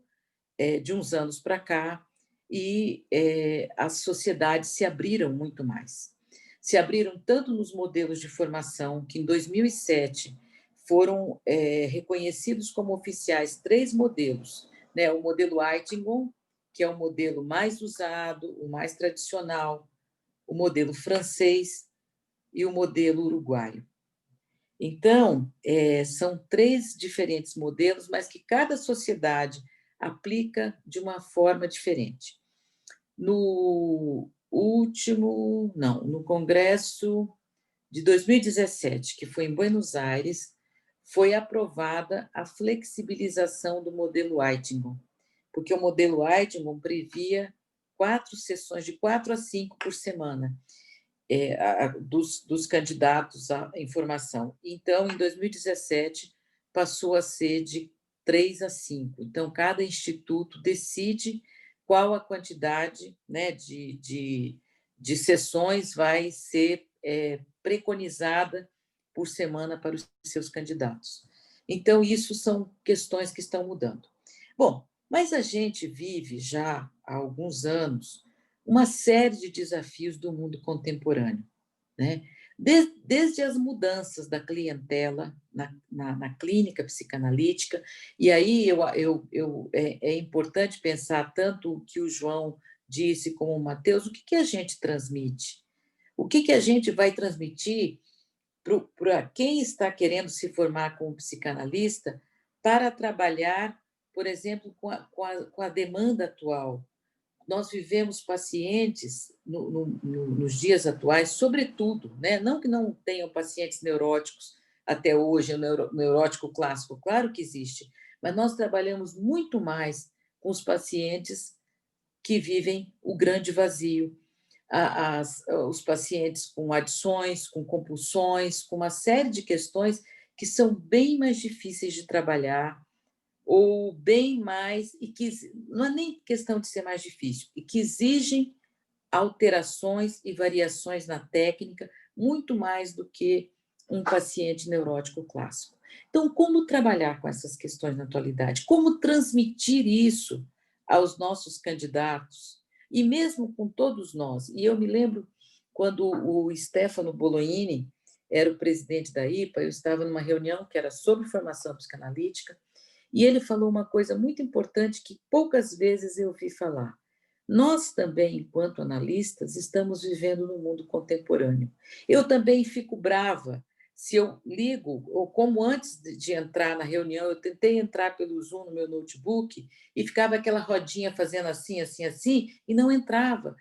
de uns anos para cá e as sociedades se abriram muito mais. Se abriram tanto nos modelos de formação, que em 2007 foram reconhecidos como oficiais 3 modelos, né? O modelo Eitingon, que é o modelo mais usado, o mais tradicional, o modelo francês e o modelo uruguaio. Então, são 3 diferentes modelos, mas que cada sociedade aplica de uma forma diferente. No Congresso de 2017, que foi em Buenos Aires, foi aprovada a flexibilização do modelo Eitingon, porque o modelo Eitingon previa 4 sessões, de 4 a 5 por semana, dos candidatos à informação. Então, em 2017, passou a ser de 3 a 5. Então, cada instituto decide qual a quantidade, né, de sessões vai ser preconizada por semana para os seus candidatos. Então, isso são questões que estão mudando. Bom, mas a gente vive já há alguns anos uma série de desafios do mundo contemporâneo, né? Desde as mudanças da clientela na clínica psicanalítica, e aí é importante pensar tanto o que o João disse como o Matheus, o que a gente transmite? O que a gente vai transmitir para quem está querendo se formar como psicanalista para trabalhar, por exemplo, com a demanda atual? Nós vivemos pacientes nos dias atuais, sobretudo, né? Não que não tenham pacientes neuróticos até hoje, o neurótico clássico, claro que existe, mas nós trabalhamos muito mais com os pacientes que vivem o grande vazio, os pacientes com adições, com compulsões, com uma série de questões que são bem mais difíceis de trabalhar, ou bem mais, e que não é nem questão de ser mais difícil, e que exigem alterações e variações na técnica muito mais do que um paciente neurótico clássico. Então, como trabalhar com essas questões na atualidade? Como transmitir isso aos nossos candidatos? E mesmo com todos nós. E eu me lembro quando o Stefano Bolognini era o presidente da IPA, eu estava numa reunião que era sobre formação psicanalítica, e ele falou uma coisa muito importante que poucas vezes eu ouvi falar. nós também, enquanto analistas, estamos vivendo no mundo contemporâneo. Eu também fico brava se eu ligo, ou como antes de entrar na reunião, eu tentei entrar pelo Zoom no meu notebook e ficava aquela rodinha fazendo assim, assim, assim, e não entrava.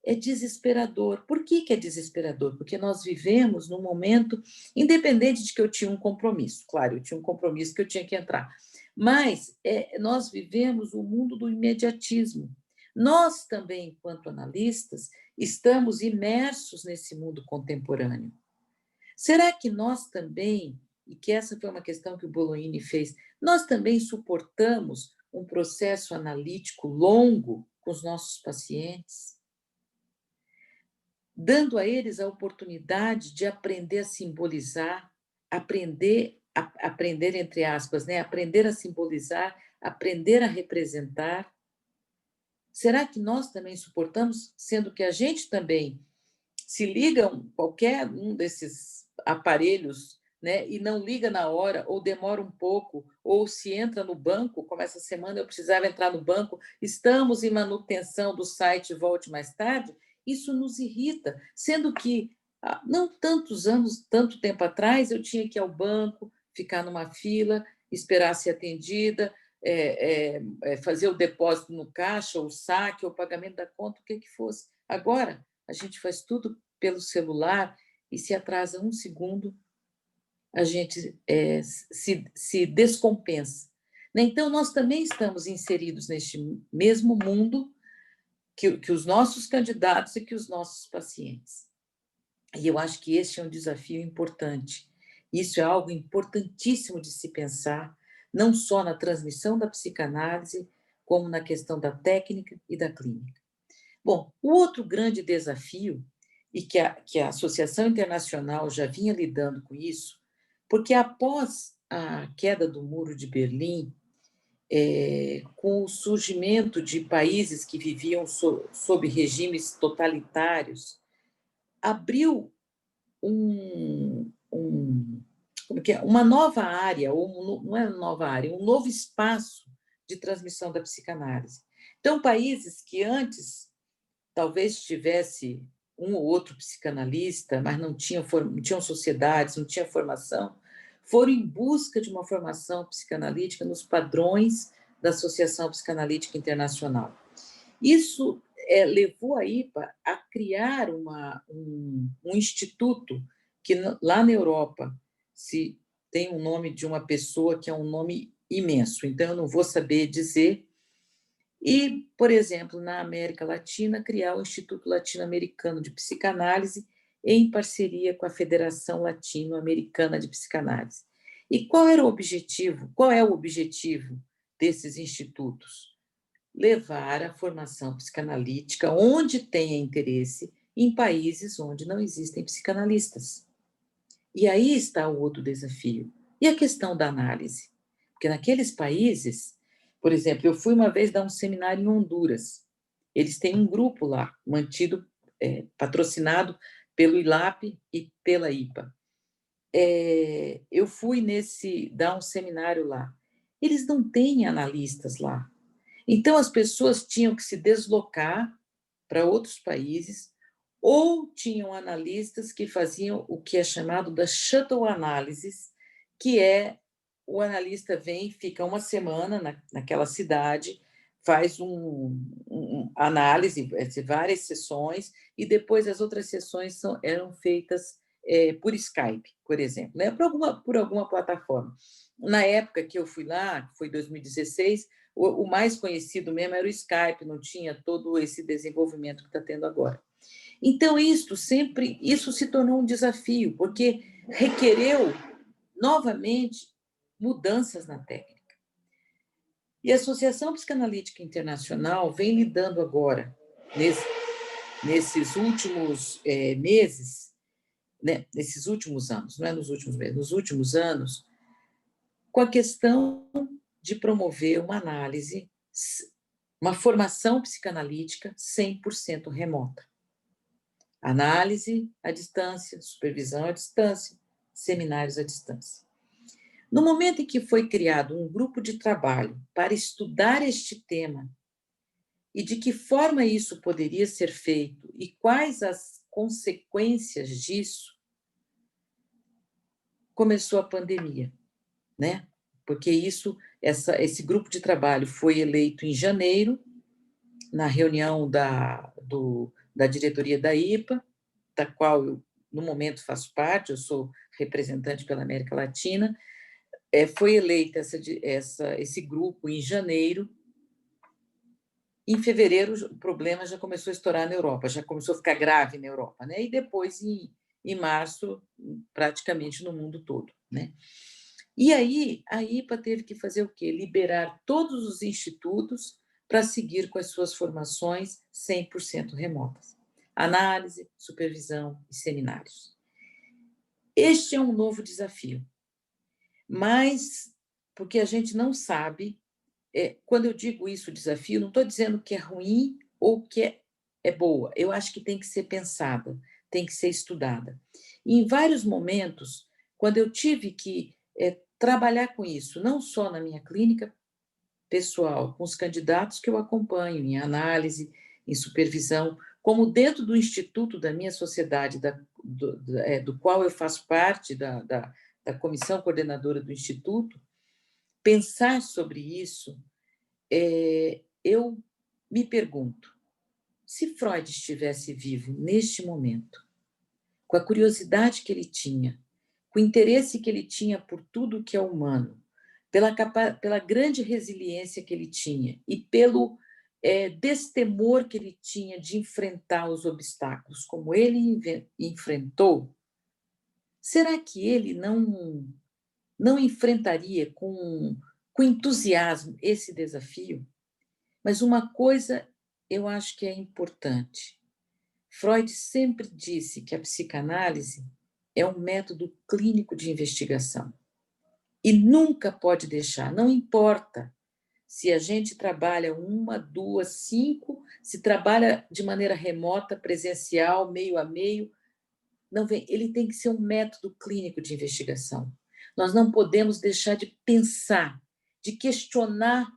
É desesperador. Por que é desesperador? Porque nós vivemos num momento, independente de que eu tinha um compromisso, claro, eu tinha um compromisso que eu tinha que entrar, mas nós vivemos o mundo do imediatismo. Nós também, enquanto analistas, estamos imersos nesse mundo contemporâneo. Será que nós também, e que essa foi uma questão que o Bolognini fez, nós também suportamos um processo analítico longo com os nossos pacientes? Dando a eles a oportunidade de aprender a simbolizar, aprender entre aspas, né? Aprender a simbolizar, aprender a representar. Será que nós também suportamos, sendo que a gente também se liga qualquer um desses aparelhos, né, e não liga na hora, ou demora um pouco, ou se entra no banco, como essa semana eu precisava entrar no banco, estamos em manutenção do site, volte mais tarde, isso nos irrita, sendo que não tantos anos, tanto tempo atrás, eu tinha que ir ao banco, ficar numa fila, esperar ser atendida, fazer o depósito no caixa, o saque, ou o pagamento da conta, o que fosse. Agora, a gente faz tudo pelo celular e se atrasa um segundo, a gente se descompensa. Então, nós também estamos inseridos neste mesmo mundo que os nossos candidatos e que os nossos pacientes. E eu acho que este é um desafio importante. Isso é algo importantíssimo de se pensar, não só na transmissão da psicanálise, como na questão da técnica e da clínica. Bom, o outro grande desafio, e que a Associação Internacional já vinha lidando com isso, porque após a queda do Muro de Berlim, com o surgimento de países que viviam sob regimes totalitários, abriu uma nova área, ou não é uma nova área, um novo espaço de transmissão da psicanálise. Então, países que antes talvez tivesse um ou outro psicanalista, mas não tinham sociedades, não tinha formação, foram em busca de uma formação psicanalítica nos padrões da Associação Psicanalítica Internacional. Isso levou a IPA a criar um instituto que lá na Europa tem um nome de uma pessoa que é um nome imenso, então eu não vou saber dizer. E, por exemplo, na América Latina, criar o Instituto Latino-Americano de Psicanálise em parceria com a Federação Latino-Americana de Psicanálise. E qual era o objetivo? Qual é o objetivo desses institutos? Levar a formação psicanalítica onde tenha interesse em países onde não existem psicanalistas. E aí está o outro desafio. E a questão da análise? Porque naqueles países, por exemplo, eu fui uma vez dar um seminário em Honduras. Eles têm um grupo lá, mantido, patrocinado pelo ILAP e pela IPA. Eu fui dar um seminário lá. Eles não têm analistas lá. Então, as pessoas tinham que se deslocar para outros países ou tinham analistas que faziam o que é chamado da shuttle analysis, que é o analista vem, fica uma semana naquela cidade, faz análise, várias sessões, e depois as outras sessões eram feitas por Skype, por exemplo, né? por alguma plataforma. Na época que eu fui lá, que foi 2016, o mais conhecido mesmo era o Skype, não tinha todo esse desenvolvimento que está tendo agora. Então, isso se tornou um desafio, porque requereu, novamente, mudanças na técnica. E a Associação Psicanalítica Internacional vem lidando agora, nesses últimos meses, né, nesses últimos anos, não é nos últimos meses, nos últimos anos, com a questão de promover uma análise, uma formação psicanalítica 100% remota. Análise à distância, supervisão à distância, seminários à distância. No momento em que foi criado um grupo de trabalho para estudar este tema e de que forma isso poderia ser feito e quais as consequências disso, começou a pandemia, né? Porque esse grupo de trabalho foi eleito em janeiro, na reunião da diretoria da IPA, da qual eu, no momento, faço parte, eu sou representante pela América Latina. Foi eleita esse grupo em janeiro. Em fevereiro, o problema já começou a estourar na Europa, já começou a ficar grave na Europa, né? E depois, em março, praticamente no mundo todo, né? E aí, a IPA teve que fazer o quê? Liberar todos os institutos para seguir com as suas formações 100% remotas. Análise, supervisão e seminários. Este é um novo desafio, mas porque a gente não sabe, quando eu digo isso, desafio, não estou dizendo que é ruim ou que é boa, eu acho que tem que ser pensada, tem que ser estudada. E em vários momentos, quando eu tive que trabalhar com isso, não só na minha clínica pessoal, com os candidatos que eu acompanho em análise, em supervisão, como dentro do instituto da minha sociedade, do qual eu faço parte, da comissão coordenadora do instituto, pensar sobre isso, eu me pergunto, se Freud estivesse vivo neste momento, com a curiosidade que ele tinha, com o interesse que ele tinha por tudo que é humano, pela grande resiliência que ele tinha e pelo destemor que ele tinha de enfrentar os obstáculos, como ele enfrentou, será que ele não enfrentaria com entusiasmo esse desafio? Mas uma coisa eu acho que é importante. Freud sempre disse que a psicanálise é um método clínico de investigação. E nunca pode deixar, não importa se a gente trabalha 1, 2, 5, se trabalha de maneira remota, presencial, meio a meio, não vem, ele tem que ser um método clínico de investigação. Nós não podemos deixar de pensar, de questionar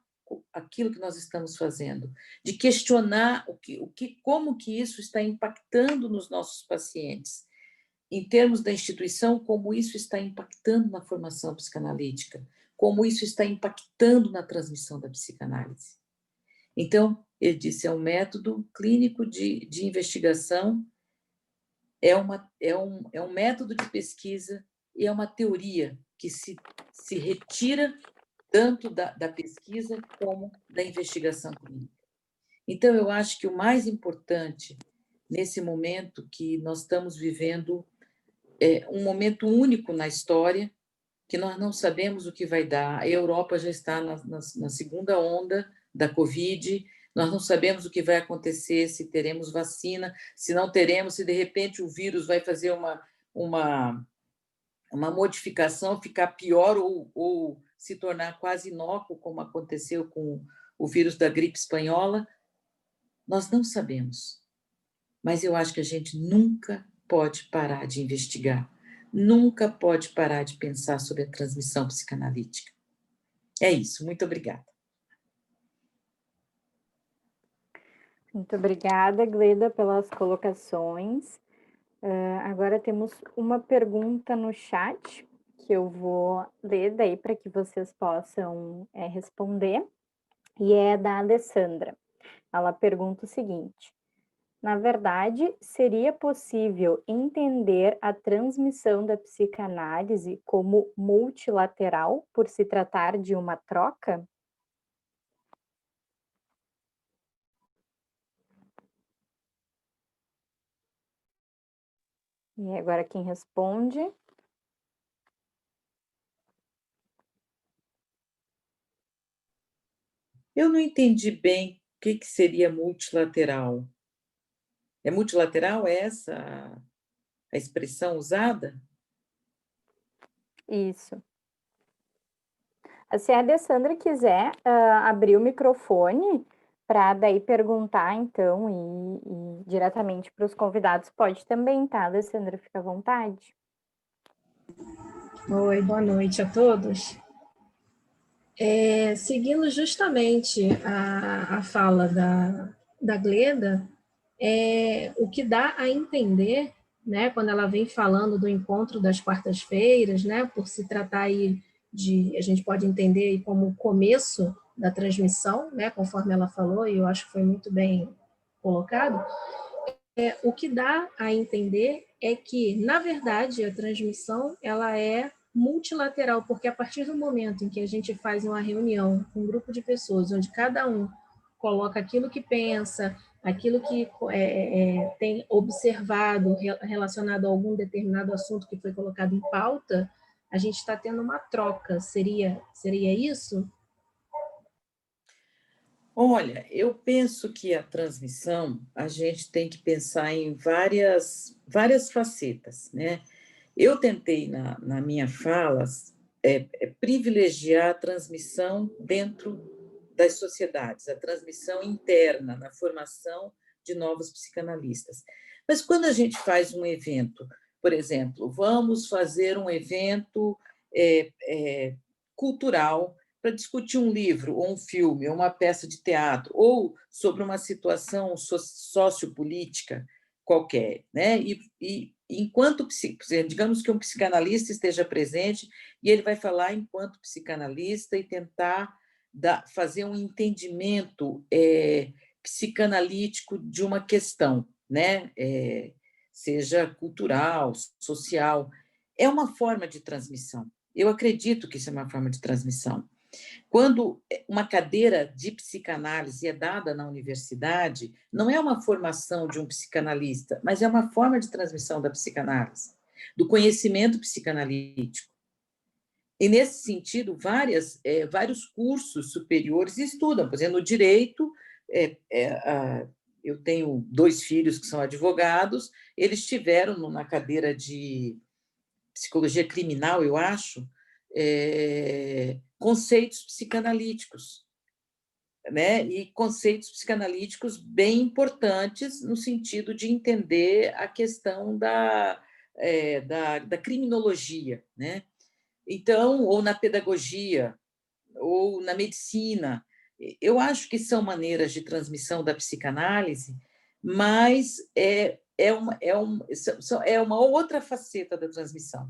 aquilo que nós estamos fazendo, de questionar como que isso está impactando nos nossos pacientes, em termos da instituição, como isso está impactando na formação psicanalítica, como isso está impactando na transmissão da psicanálise. Então, ele disse, é um método clínico de investigação, é um método de pesquisa e é uma teoria que se retira tanto da pesquisa como da investigação clínica. Então, eu acho que o mais importante nesse momento que nós estamos vivendo um momento único na história, que nós não sabemos o que vai dar. A Europa já está na segunda onda da Covid, nós não sabemos o que vai acontecer, se teremos vacina, se não teremos, se de repente o vírus vai fazer uma modificação, ficar pior ou se tornar quase inócuo, como aconteceu com o vírus da gripe espanhola. Nós não sabemos, mas eu acho que a gente nunca pode parar de investigar, nunca pode parar de pensar sobre a transmissão psicanalítica. É isso, muito obrigada. Muito obrigada, Gleda, pelas colocações. Agora temos uma pergunta no chat, que eu vou ler daí para que vocês possam responder, e é da Alessandra. Ela pergunta o seguinte: na verdade, seria possível entender a transmissão da psicanálise como multilateral, por se tratar de uma troca? E agora quem responde? Eu não entendi bem o que seria multilateral. É multilateral essa a expressão usada? Isso. Se a Alessandra quiser abrir o microfone para daí perguntar, então, e diretamente para os convidados, pode também, tá, Alessandra? Fica à vontade. Oi, boa noite a todos. Seguindo justamente a fala da Gleda, o que dá a entender, né, quando ela vem falando do encontro das quartas-feiras, né, por se tratar aí a gente pode entender aí como o começo da transmissão, né, conforme ela falou, e eu acho que foi muito bem colocado, o que dá a entender é que, na verdade, a transmissão ela é multilateral, porque a partir do momento em que a gente faz uma reunião com um grupo de pessoas, onde cada um coloca aquilo que pensa, aquilo que tem observado relacionado a algum determinado assunto que foi colocado em pauta, a gente está tendo uma troca. Seria isso? Olha, eu penso que a transmissão, a gente tem que pensar em várias facetas, né? Eu tentei, na minha fala, privilegiar a transmissão dentro das sociedades, a transmissão interna, na formação de novos psicanalistas. Mas quando a gente faz um evento, por exemplo, vamos fazer um evento cultural para discutir um livro, ou um filme, ou uma peça de teatro, ou sobre uma situação sociopolítica qualquer, né? E enquanto, digamos que um psicanalista esteja presente e ele vai falar enquanto psicanalista e tentar fazer um entendimento psicanalítico de uma questão, né? Seja cultural, social. É uma forma de transmissão. Eu acredito que isso é uma forma de transmissão. Quando uma cadeira de psicanálise é dada na universidade, não é uma formação de um psicanalista, mas é uma forma de transmissão da psicanálise, do conhecimento psicanalítico. E, nesse sentido, vários cursos superiores estudam. Por exemplo, no direito, eu tenho 2 filhos que são advogados, eles tiveram na cadeira de psicologia criminal, eu acho, conceitos psicanalíticos, né? E conceitos psicanalíticos bem importantes no sentido de entender a questão da criminologia, né? Então, ou na pedagogia, ou na medicina. Eu acho que são maneiras de transmissão da psicanálise, mas é uma outra faceta da transmissão.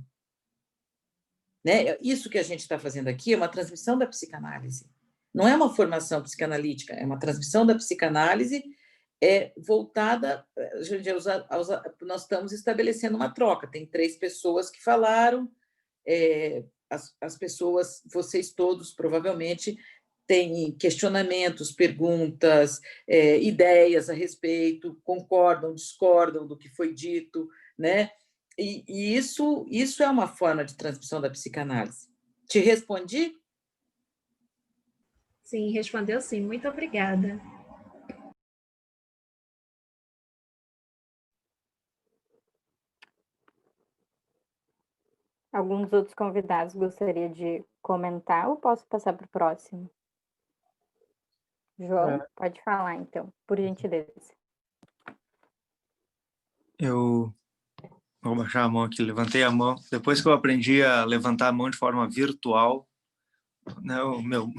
Né? Isso que a gente está fazendo aqui é uma transmissão da psicanálise. Não é uma formação psicanalítica, é uma transmissão da psicanálise voltada... Nós estamos estabelecendo uma troca. Tem 3 pessoas que falaram, as pessoas, vocês todos, provavelmente, têm questionamentos, perguntas, ideias a respeito, concordam, discordam do que foi dito, né? E isso é uma forma de transmissão da psicanálise. Te respondi? Sim, respondeu sim. Muito obrigada. Alguns outros convidados gostaria de comentar ou posso passar para o próximo? João, pode falar, então, por gentileza. Eu vou baixar a mão aqui, levantei a mão. Depois que eu aprendi a levantar a mão de forma virtual, né, o meu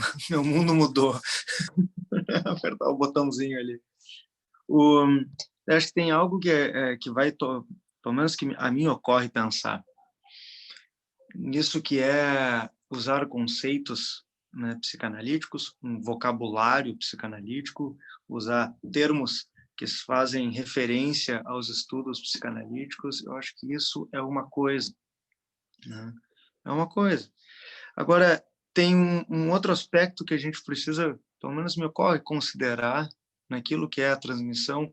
mundo mudou. Apertar o botãozinho ali. Eu acho que tem algo que vai, pelo menos que a mim ocorre pensar, nisso que é usar conceitos, né, psicanalíticos, um vocabulário psicanalítico, usar termos que fazem referência aos estudos psicanalíticos. Eu acho que isso é uma coisa, né? É uma coisa. Agora, tem um outro aspecto que a gente precisa, pelo menos me ocorre, considerar naquilo que é a transmissão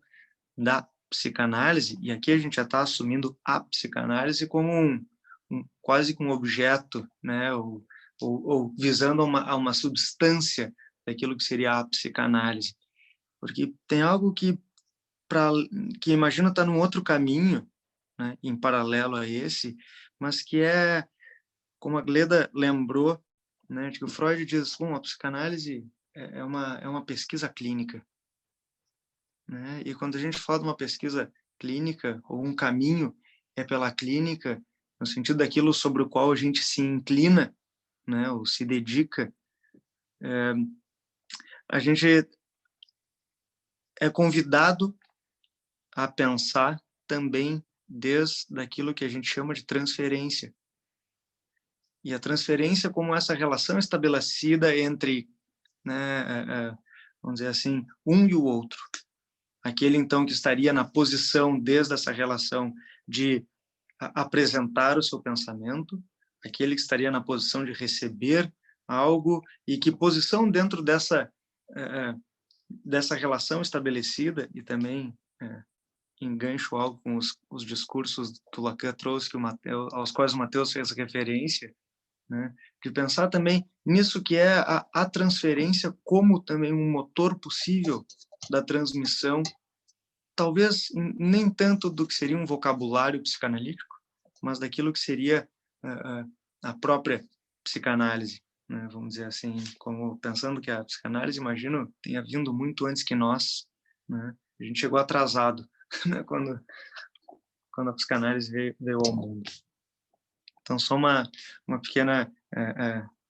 da psicanálise, e aqui a gente já está assumindo a psicanálise como quase que um objeto, né, ou visando a uma substância daquilo que seria a psicanálise. Porque tem algo que imagino estar num outro caminho, né, em paralelo a esse, mas que é, como a Gleda lembrou, né, de que o Freud diz, a psicanálise é uma pesquisa clínica, né? E quando a gente fala de uma pesquisa clínica, ou um caminho pela clínica, no sentido daquilo sobre o qual a gente se inclina, né, ou se dedica, a gente é convidado a pensar também desde aquilo que a gente chama de transferência. E a transferência como essa relação estabelecida entre, né, vamos dizer assim, um e o outro. Aquele, então, que estaria na posição, desde essa relação, de apresentar o seu pensamento, aquele que estaria na posição de receber algo, e que posição dentro dessa relação estabelecida, e também engancho algo com os discursos que o Lacan trouxe, aos quais o Matheus fez referência, né? De pensar também nisso que é a transferência como também um motor possível da transmissão, talvez nem tanto do que seria um vocabulário psicanalítico, mas daquilo que seria a própria psicanálise, né? Vamos dizer assim, como pensando que a psicanálise, imagino, tenha vindo muito antes que nós, né? A gente chegou atrasado, né? Quando a psicanálise veio ao mundo. Então, só uma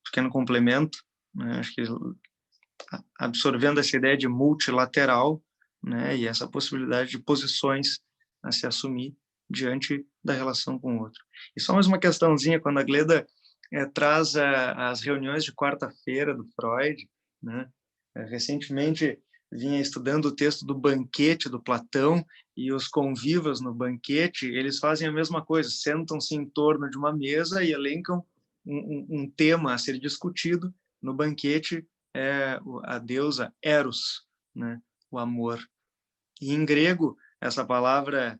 pequeno complemento, né? Acho que absorvendo essa ideia de multilateral, né? E essa possibilidade de posições a se assumir diante da relação com o outro. E só mais uma questãozinha, quando a Gleda traz as reuniões de quarta-feira do Freud, né? Recentemente vinha estudando o texto do Banquete, do Platão, e os convivas no banquete, eles fazem a mesma coisa, sentam-se em torno de uma mesa e elencam um tema a ser discutido. No banquete é a deusa Eros, né? O amor. E em grego, essa palavra,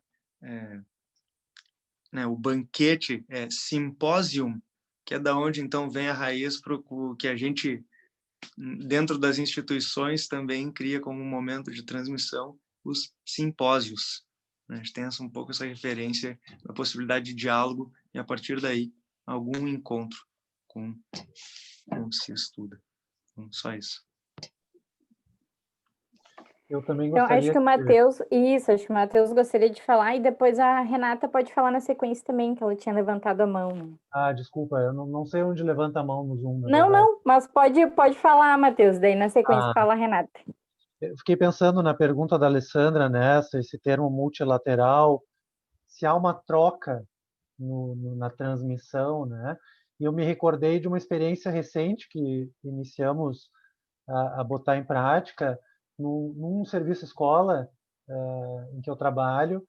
né, o banquete é symposium, que é da onde então vem a raiz para o que a gente, dentro das instituições, também cria como um momento de transmissão os simpósios. A gente tem um pouco essa referência da possibilidade de diálogo e, a partir daí, algum encontro com o que se estuda. Então, só isso. Eu também Então, gostaria acho que o Matheus gostaria de falar, e depois a Renata pode falar na sequência também, que ela tinha levantado a mão, né? Desculpa, eu não sei onde levanta a mão no Zoom, na Não, verdade. mas pode falar, Matheus, daí na sequência fala a Renata. Eu fiquei pensando na pergunta da Alessandra, né, esse termo multilateral, se há uma troca na transmissão, né? E eu me recordei de uma experiência recente que iniciamos a botar em prática num serviço escola em que eu trabalho,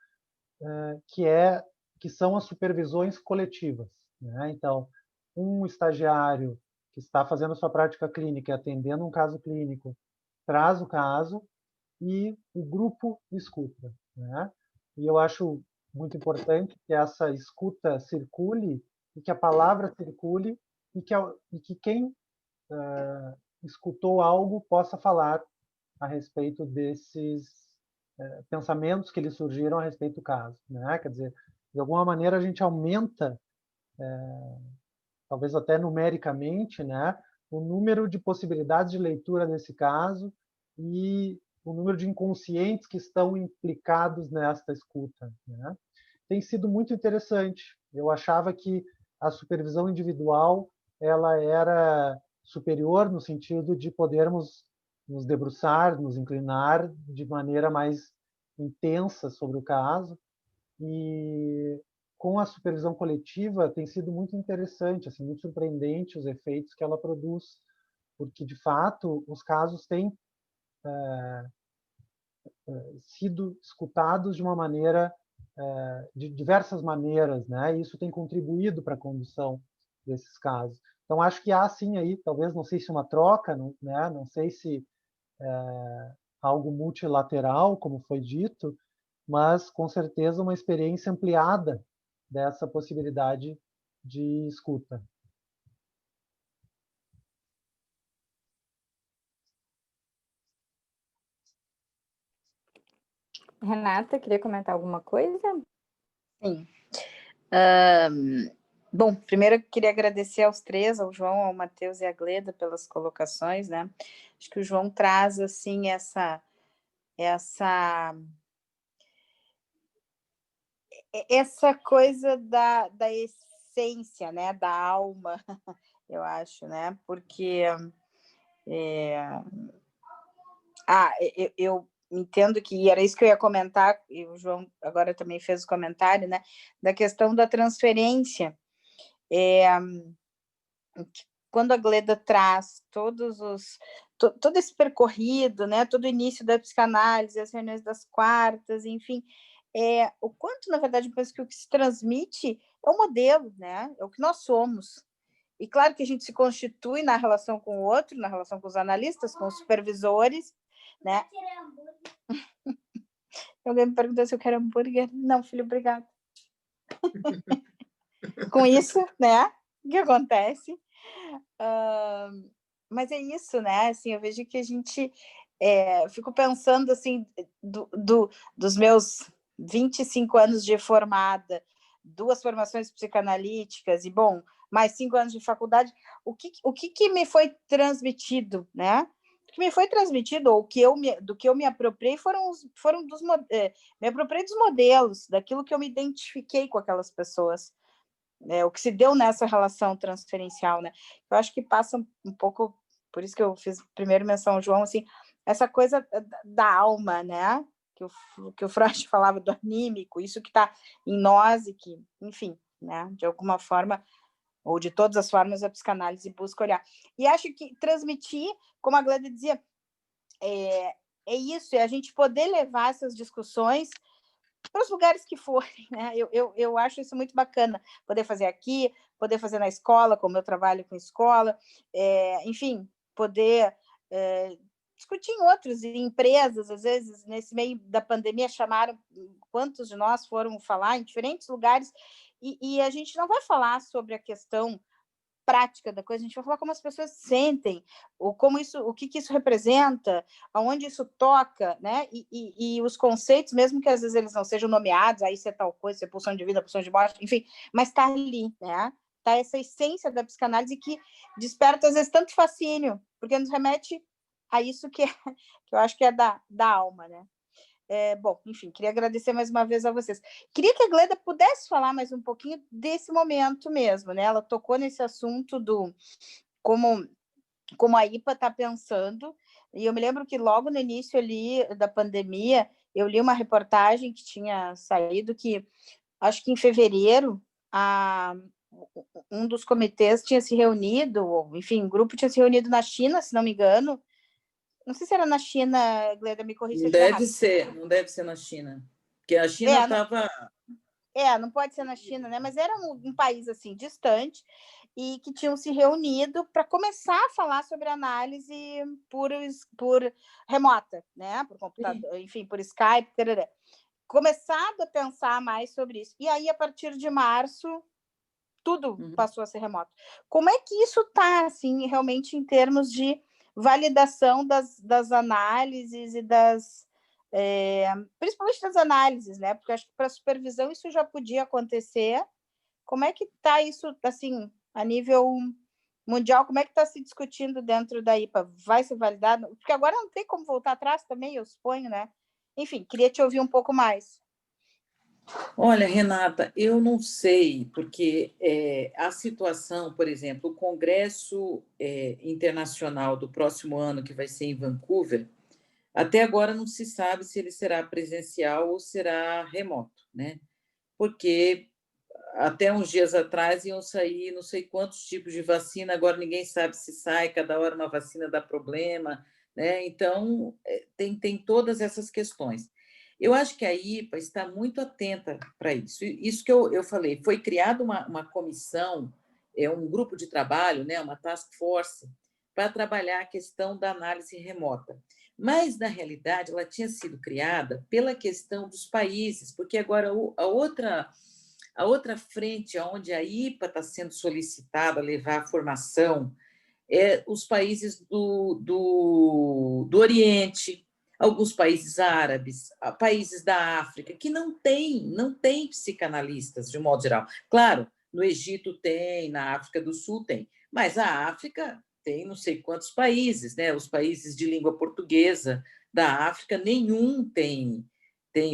que são as supervisões coletivas, né? Então, um estagiário que está fazendo a sua prática clínica e atendendo um caso clínico traz o caso e o grupo escuta, né? E eu acho muito importante que essa escuta circule e que a palavra circule e que quem escutou algo possa falar a respeito desses pensamentos que lhe surgiram a respeito do caso, né? Quer dizer, de alguma maneira a gente aumenta, talvez até numericamente, né, o número de possibilidades de leitura desse caso e o número de inconscientes que estão implicados nesta escuta, né? Tem sido muito interessante. Eu achava que a supervisão individual ela era superior no sentido de podermos nos debruçar, nos inclinar de maneira mais intensa sobre o caso, e com a supervisão coletiva tem sido muito interessante, assim, muito surpreendente os efeitos que ela produz, porque de fato os casos têm sido escutados de uma maneira, de diversas maneiras, né? E isso tem contribuído para a condução desses casos. Então acho que há sim aí, talvez, não sei se uma troca, né? Não sei se algo multilateral, como foi dito, mas com certeza uma experiência ampliada dessa possibilidade de escuta. Renata, queria comentar alguma coisa? Sim. Bom, primeiro eu queria agradecer aos três, ao João, ao Matheus e à Gleda pelas colocações, né? Acho que o João traz, assim, essa coisa da essência, né? Da alma, eu acho, né? Porque Eu entendo que era isso que eu ia comentar, e o João agora também fez o comentário, né, da questão da transferência. Quando a Gleda traz todo esse percorrido, né, todo o início da psicanálise, as reuniões das quartas, enfim, o quanto, na verdade, eu penso que o que se transmite é o modelo, né, é o que nós somos. E claro que a gente se constitui na relação com o outro, na relação com os analistas, com os supervisores, né? Alguém me perguntou se eu quero hambúrguer. Não, filho, obrigado. Com isso, né? O que acontece? Mas é isso, né? Assim, eu vejo que a gente... fico pensando, assim, dos meus 25 anos de formada, 2 formações psicanalíticas e, bom, mais 5 anos de faculdade, o que me foi transmitido, né? O que me foi transmitido, ou do que eu me apropriei, me apropriei dos modelos, daquilo que eu me identifiquei com aquelas pessoas, o que se deu nessa relação transferencial, né? Eu acho que passa um pouco, por isso que eu fiz primeiro menção ao João, assim, essa coisa da alma, né? Que o Freud falava do anímico, isso que está em nós e que, enfim, né? De alguma forma, ou de todas as formas, a psicanálise busca olhar. E acho que transmitir, como a Gleda dizia, é isso, é a gente poder levar essas discussões para os lugares que forem, né? Eu acho isso muito bacana, poder fazer aqui, poder fazer na escola, como eu trabalho com escola, enfim, poder discutir em outros, em empresas, às vezes, nesse meio da pandemia, chamaram, quantos de nós foram falar em diferentes lugares, e a gente não vai falar sobre a questão prática da coisa, a gente vai falar como as pessoas se sentem, o que isso representa, aonde isso toca, né? E os conceitos, mesmo que às vezes eles não sejam nomeados, aí isso é tal coisa, isso é pulsão de vida, pulsão de morte, enfim, mas está ali, né? Está essa essência da psicanálise que desperta, às vezes, tanto fascínio, porque nos remete a isso que eu acho que é da alma, né? Bom, enfim, queria agradecer mais uma vez a vocês. Queria que a Gleda pudesse falar mais um pouquinho desse momento mesmo, né? Ela tocou nesse assunto do como a IPA está pensando, e eu me lembro que logo no início ali da pandemia, eu li uma reportagem que tinha saído que, acho que em fevereiro, um dos comitês tinha se reunido, enfim, um grupo tinha se reunido na China, se não me engano. Não sei se era na China, Gleda, me corrija se eu estiver errado. Não deve ser na China. Porque a China estava... não pode ser na China, né? Mas era um país, assim, distante, e que tinham se reunido para começar a falar sobre análise por remota, né? Por computador, enfim, por Skype, tarará. Começado a pensar mais sobre isso. E aí, a partir de março, tudo passou a ser remoto. Como é que isso está, assim, realmente, em termos de validação das análises e principalmente das análises, né? Porque acho que para supervisão isso já podia acontecer. Como é que está isso, assim, a nível mundial? Como é que está se discutindo dentro da IPA? Vai ser validado? Porque agora não tem como voltar atrás também, eu suponho, né? Enfim, queria te ouvir um pouco mais. Olha, Renata, eu não sei, porque a situação, por exemplo, o Congresso Internacional do próximo ano, que vai ser em Vancouver, até agora não se sabe se ele será presencial ou será remoto, né? Porque até uns dias atrás iam sair não sei quantos tipos de vacina, agora ninguém sabe se sai, cada hora uma vacina dá problema, né? Então, tem todas essas questões. Eu acho que a IPA está muito atenta para isso. Isso que eu falei, foi criada uma comissão, um grupo de trabalho, né, uma task force, para trabalhar a questão da análise remota. Mas, na realidade, ela tinha sido criada pela questão dos países, porque agora a outra frente onde a IPA está sendo solicitada a levar a formação os países do Oriente, alguns países árabes, países da África, que não tem psicanalistas, de um modo geral. Claro, no Egito tem, na África do Sul tem, mas a África tem não sei quantos países, né? Os países de língua portuguesa da África, nenhum tem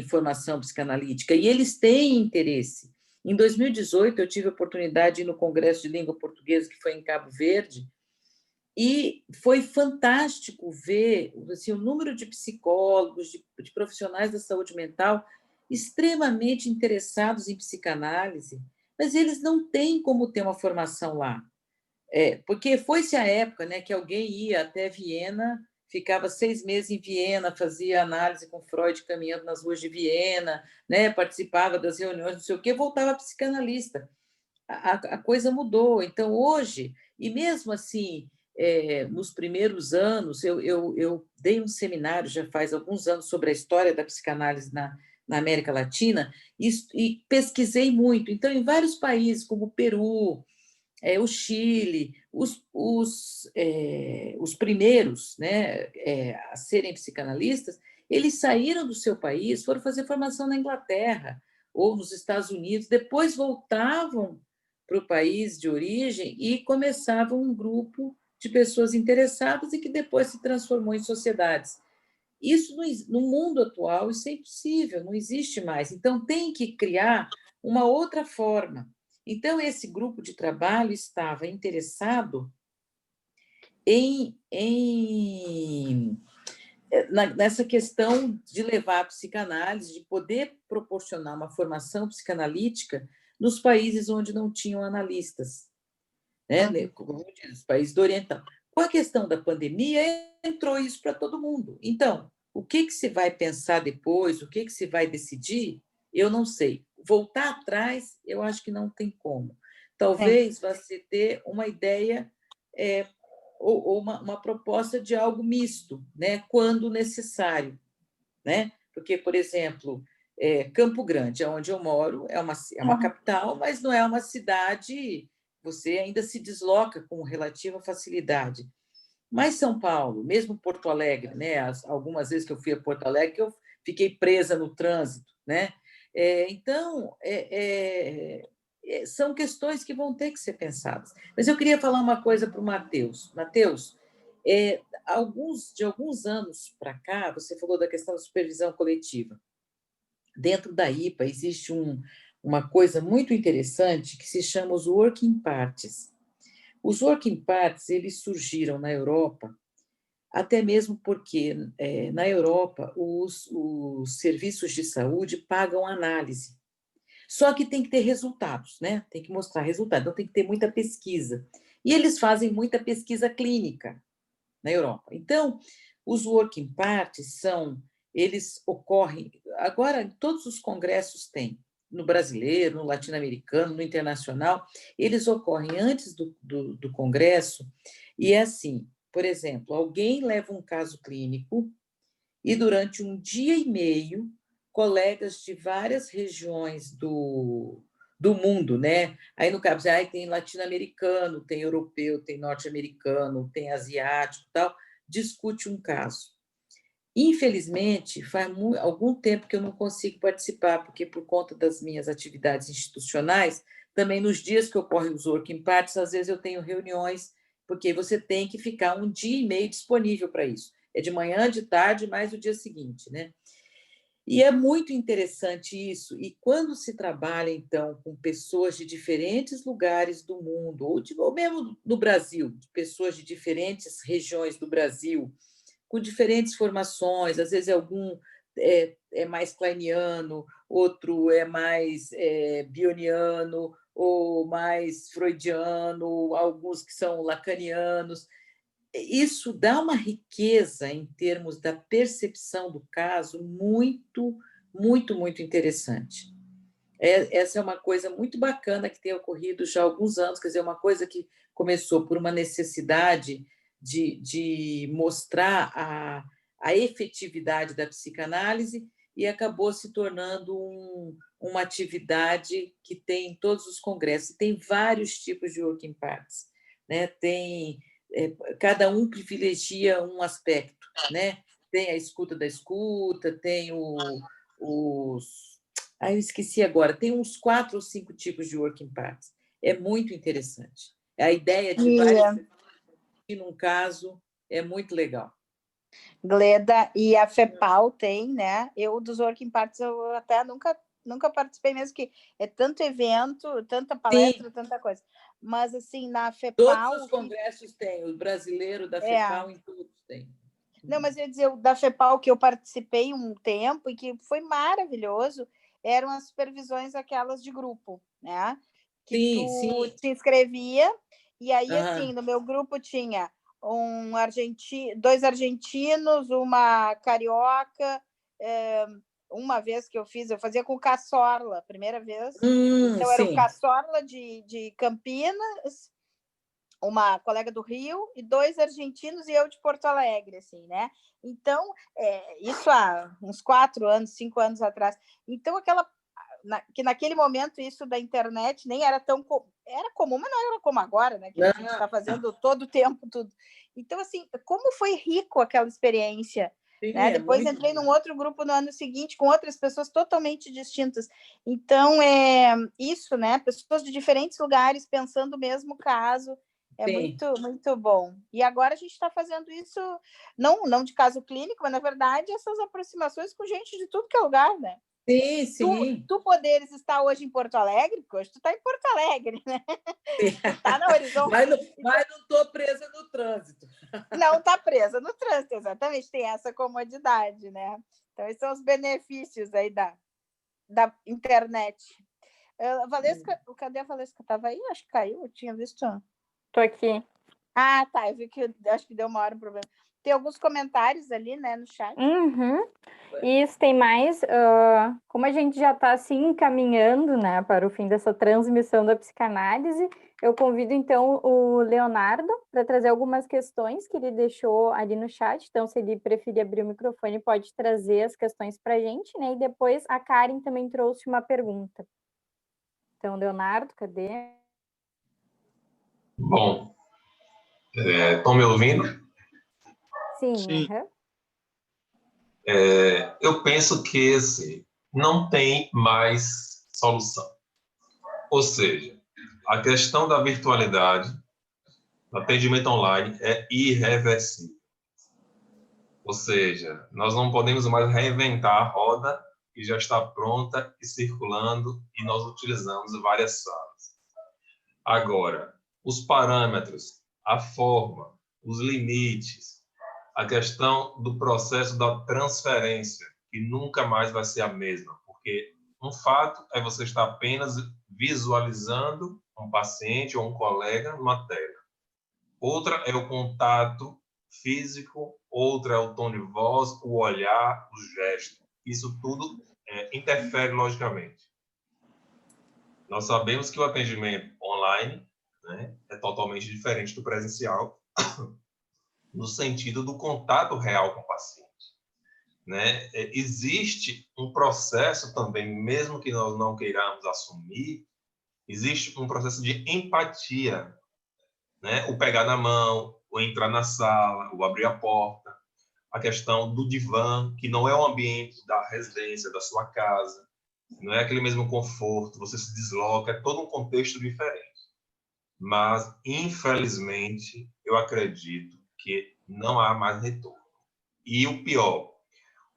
formação psicanalítica, e eles têm interesse. Em 2018, eu tive a oportunidade de ir no Congresso de Língua Portuguesa, que foi em Cabo Verde, E foi fantástico ver assim, o número de psicólogos, de profissionais da saúde mental extremamente interessados em psicanálise, mas eles não têm como ter uma formação lá. Porque foi-se a época, né, que alguém ia até Viena, ficava 6 meses em Viena, fazia análise com Freud caminhando nas ruas de Viena, né, participava das reuniões, não sei o quê, voltava psicanalista. A coisa mudou. Então, hoje, e mesmo assim, nos primeiros anos, eu dei um seminário já faz alguns anos sobre a história da psicanálise na América Latina e pesquisei muito. Então, em vários países, como o Peru, o Chile, os primeiros, né, a serem psicanalistas, eles saíram do seu país, foram fazer formação na Inglaterra ou nos Estados Unidos, depois voltavam para o país de origem e começavam um grupo de pessoas interessadas e que depois se transformou em sociedades. Isso no mundo atual, isso é impossível, não existe mais. Então, tem que criar uma outra forma. Então, esse grupo de trabalho estava interessado nessa questão de levar a psicanálise, de poder proporcionar uma formação psicanalítica nos países onde não tinham analistas, né? Como eu disse, os países do Oriente. Com a questão da pandemia, entrou isso para todo mundo. Então, o que se vai pensar depois, o que se vai decidir, eu não sei. Voltar atrás, eu acho que não tem como. Talvez você ter uma ideia ou uma proposta de algo misto, né? Quando necessário. Né? Porque, por exemplo, Campo Grande, onde eu moro, é uma capital, mas não é uma cidade, você ainda se desloca com relativa facilidade. Mas São Paulo, mesmo Porto Alegre, né? Algumas vezes que eu fui a Porto Alegre, eu fiquei presa no trânsito, né? Então, são questões que vão ter que ser pensadas. Mas eu queria falar uma coisa para o Matheus. Matheus, de alguns anos para cá, você falou da questão da supervisão coletiva. Dentro da IPA existe uma coisa muito interessante que se chama os working parties. Os working parties eles surgiram na Europa, até mesmo porque na Europa os serviços de saúde pagam análise. Só que tem que ter resultados, né? Tem que mostrar resultados, então tem que ter muita pesquisa. E eles fazem muita pesquisa clínica na Europa. Então, os working parties eles ocorrem, agora todos os congressos têm, no brasileiro, no latino-americano, no internacional, eles ocorrem antes do congresso, e é assim, por exemplo, alguém leva um caso clínico e durante um dia e meio, colegas de várias regiões do mundo, né? Aí, no caso, tem latino-americano, tem europeu, tem norte-americano, tem asiático, tal, discute um caso. Infelizmente, faz algum tempo que eu não consigo participar, porque por conta das minhas atividades institucionais, também nos dias que ocorrem os working parties, às vezes eu tenho reuniões, porque você tem que ficar um dia e meio disponível para isso. É de manhã, de tarde, mais o dia seguinte, né? E é muito interessante isso. E quando se trabalha, então, com pessoas de diferentes lugares do mundo, ou mesmo no Brasil, de pessoas de diferentes regiões do Brasil, com diferentes formações, às vezes algum é mais kleiniano, outro é mais bioniano, ou mais freudiano, alguns que são lacanianos. Isso dá uma riqueza em termos da percepção do caso muito, muito, muito interessante. Essa é uma coisa muito bacana que tem ocorrido já há alguns anos, quer dizer, uma coisa que começou por uma necessidade de mostrar a efetividade da psicanálise e acabou se tornando uma atividade que tem em todos os congressos. Tem vários tipos de working parties, né? Cada um privilegia um aspecto, né? Tem a escuta da escuta, tem os... eu esqueci agora, tem uns 4 ou 5 tipos de working parties. É muito interessante. A ideia de várias num caso é muito legal. Gleda, e a FEPAL tem, né? Dos working parties eu até nunca nunca participei mesmo, que é tanto evento, tanta palestra, tanta coisa. Mas, assim, na FEPAL... Todos os congressos têm, o brasileiro da É. FEPAL em todos tem. Não, mas eu ia dizer, o da FEPAL, que eu participei um tempo e que foi maravilhoso, eram as supervisões aquelas de grupo, né? Que tu te inscrevia, e aí, assim, no meu grupo tinha dois argentinos, uma carioca, uma vez que eu fazia com o Caçorla, primeira vez. Então, era o Caçorla de Campinas, uma colega do Rio e 2 argentinos e eu de Porto Alegre, assim, né? Então, isso há uns 4 anos, 5 anos atrás. Então, que naquele momento isso da internet nem era tão... Era comum, mas não era como agora, né? Que a gente está fazendo todo o tempo tudo. Então, assim, como foi rico aquela experiência, né? Depois entrei num outro grupo no ano seguinte com outras pessoas totalmente distintas. Então, isso, né? Pessoas de diferentes lugares pensando o mesmo caso. É muito, muito bom. E agora a gente está fazendo isso, não de caso clínico, mas, na verdade, essas aproximações com gente de tudo que é lugar, né? Sim, sim. Tu poderes estar hoje em Porto Alegre, porque hoje tu está em Porto Alegre, né? Tu tá na Horizonte. Mas não estou presa no trânsito. Não está presa no trânsito, exatamente. Tem essa comodidade, né? Então, esses são os benefícios aí da internet. Valesca, cadê a Valesca? Estava aí? Acho que caiu, eu tinha visto. Tô aqui. Ah, tá. Eu vi que acho que deu uma hora um problema. Tem alguns comentários ali, né, no chat. Isso, tem mais. Como a gente já está assim encaminhando, né, para o fim dessa transmissão da psicanálise, eu convido então o Leonardo para trazer algumas questões que ele deixou ali no chat. Então, se ele preferir abrir o microfone, pode trazer as questões para a gente, né? E depois a Karen também trouxe uma pergunta. Então, Leonardo, cadê? Bom, estão me ouvindo? Sim. Eu penso que assim, não tem mais solução. Ou seja, a questão da virtualidade, do atendimento online é irreversível. Ou seja, nós não podemos mais reinventar a roda que já está pronta e circulando e nós utilizamos várias salas. Agora, os parâmetros, a forma, os limites, a questão do processo da transferência, que nunca mais vai ser a mesma, porque um fato é você estar apenas visualizando um paciente ou um colega numa tela. Outra é o contato físico, outra é o tom de voz, o olhar, o gesto. Isso tudo interfere logicamente. Nós sabemos que o atendimento online, né, é totalmente diferente do presencial, no sentido do contato real com o paciente, né? Existe um processo também, mesmo que nós não queiramos assumir, existe um processo de empatia, né? O pegar na mão, o entrar na sala, o abrir a porta, a questão do divã, que não é o ambiente da residência, da sua casa, não é aquele mesmo conforto, você se desloca, é todo um contexto diferente. Mas, infelizmente, eu acredito que não há mais retorno. E o pior,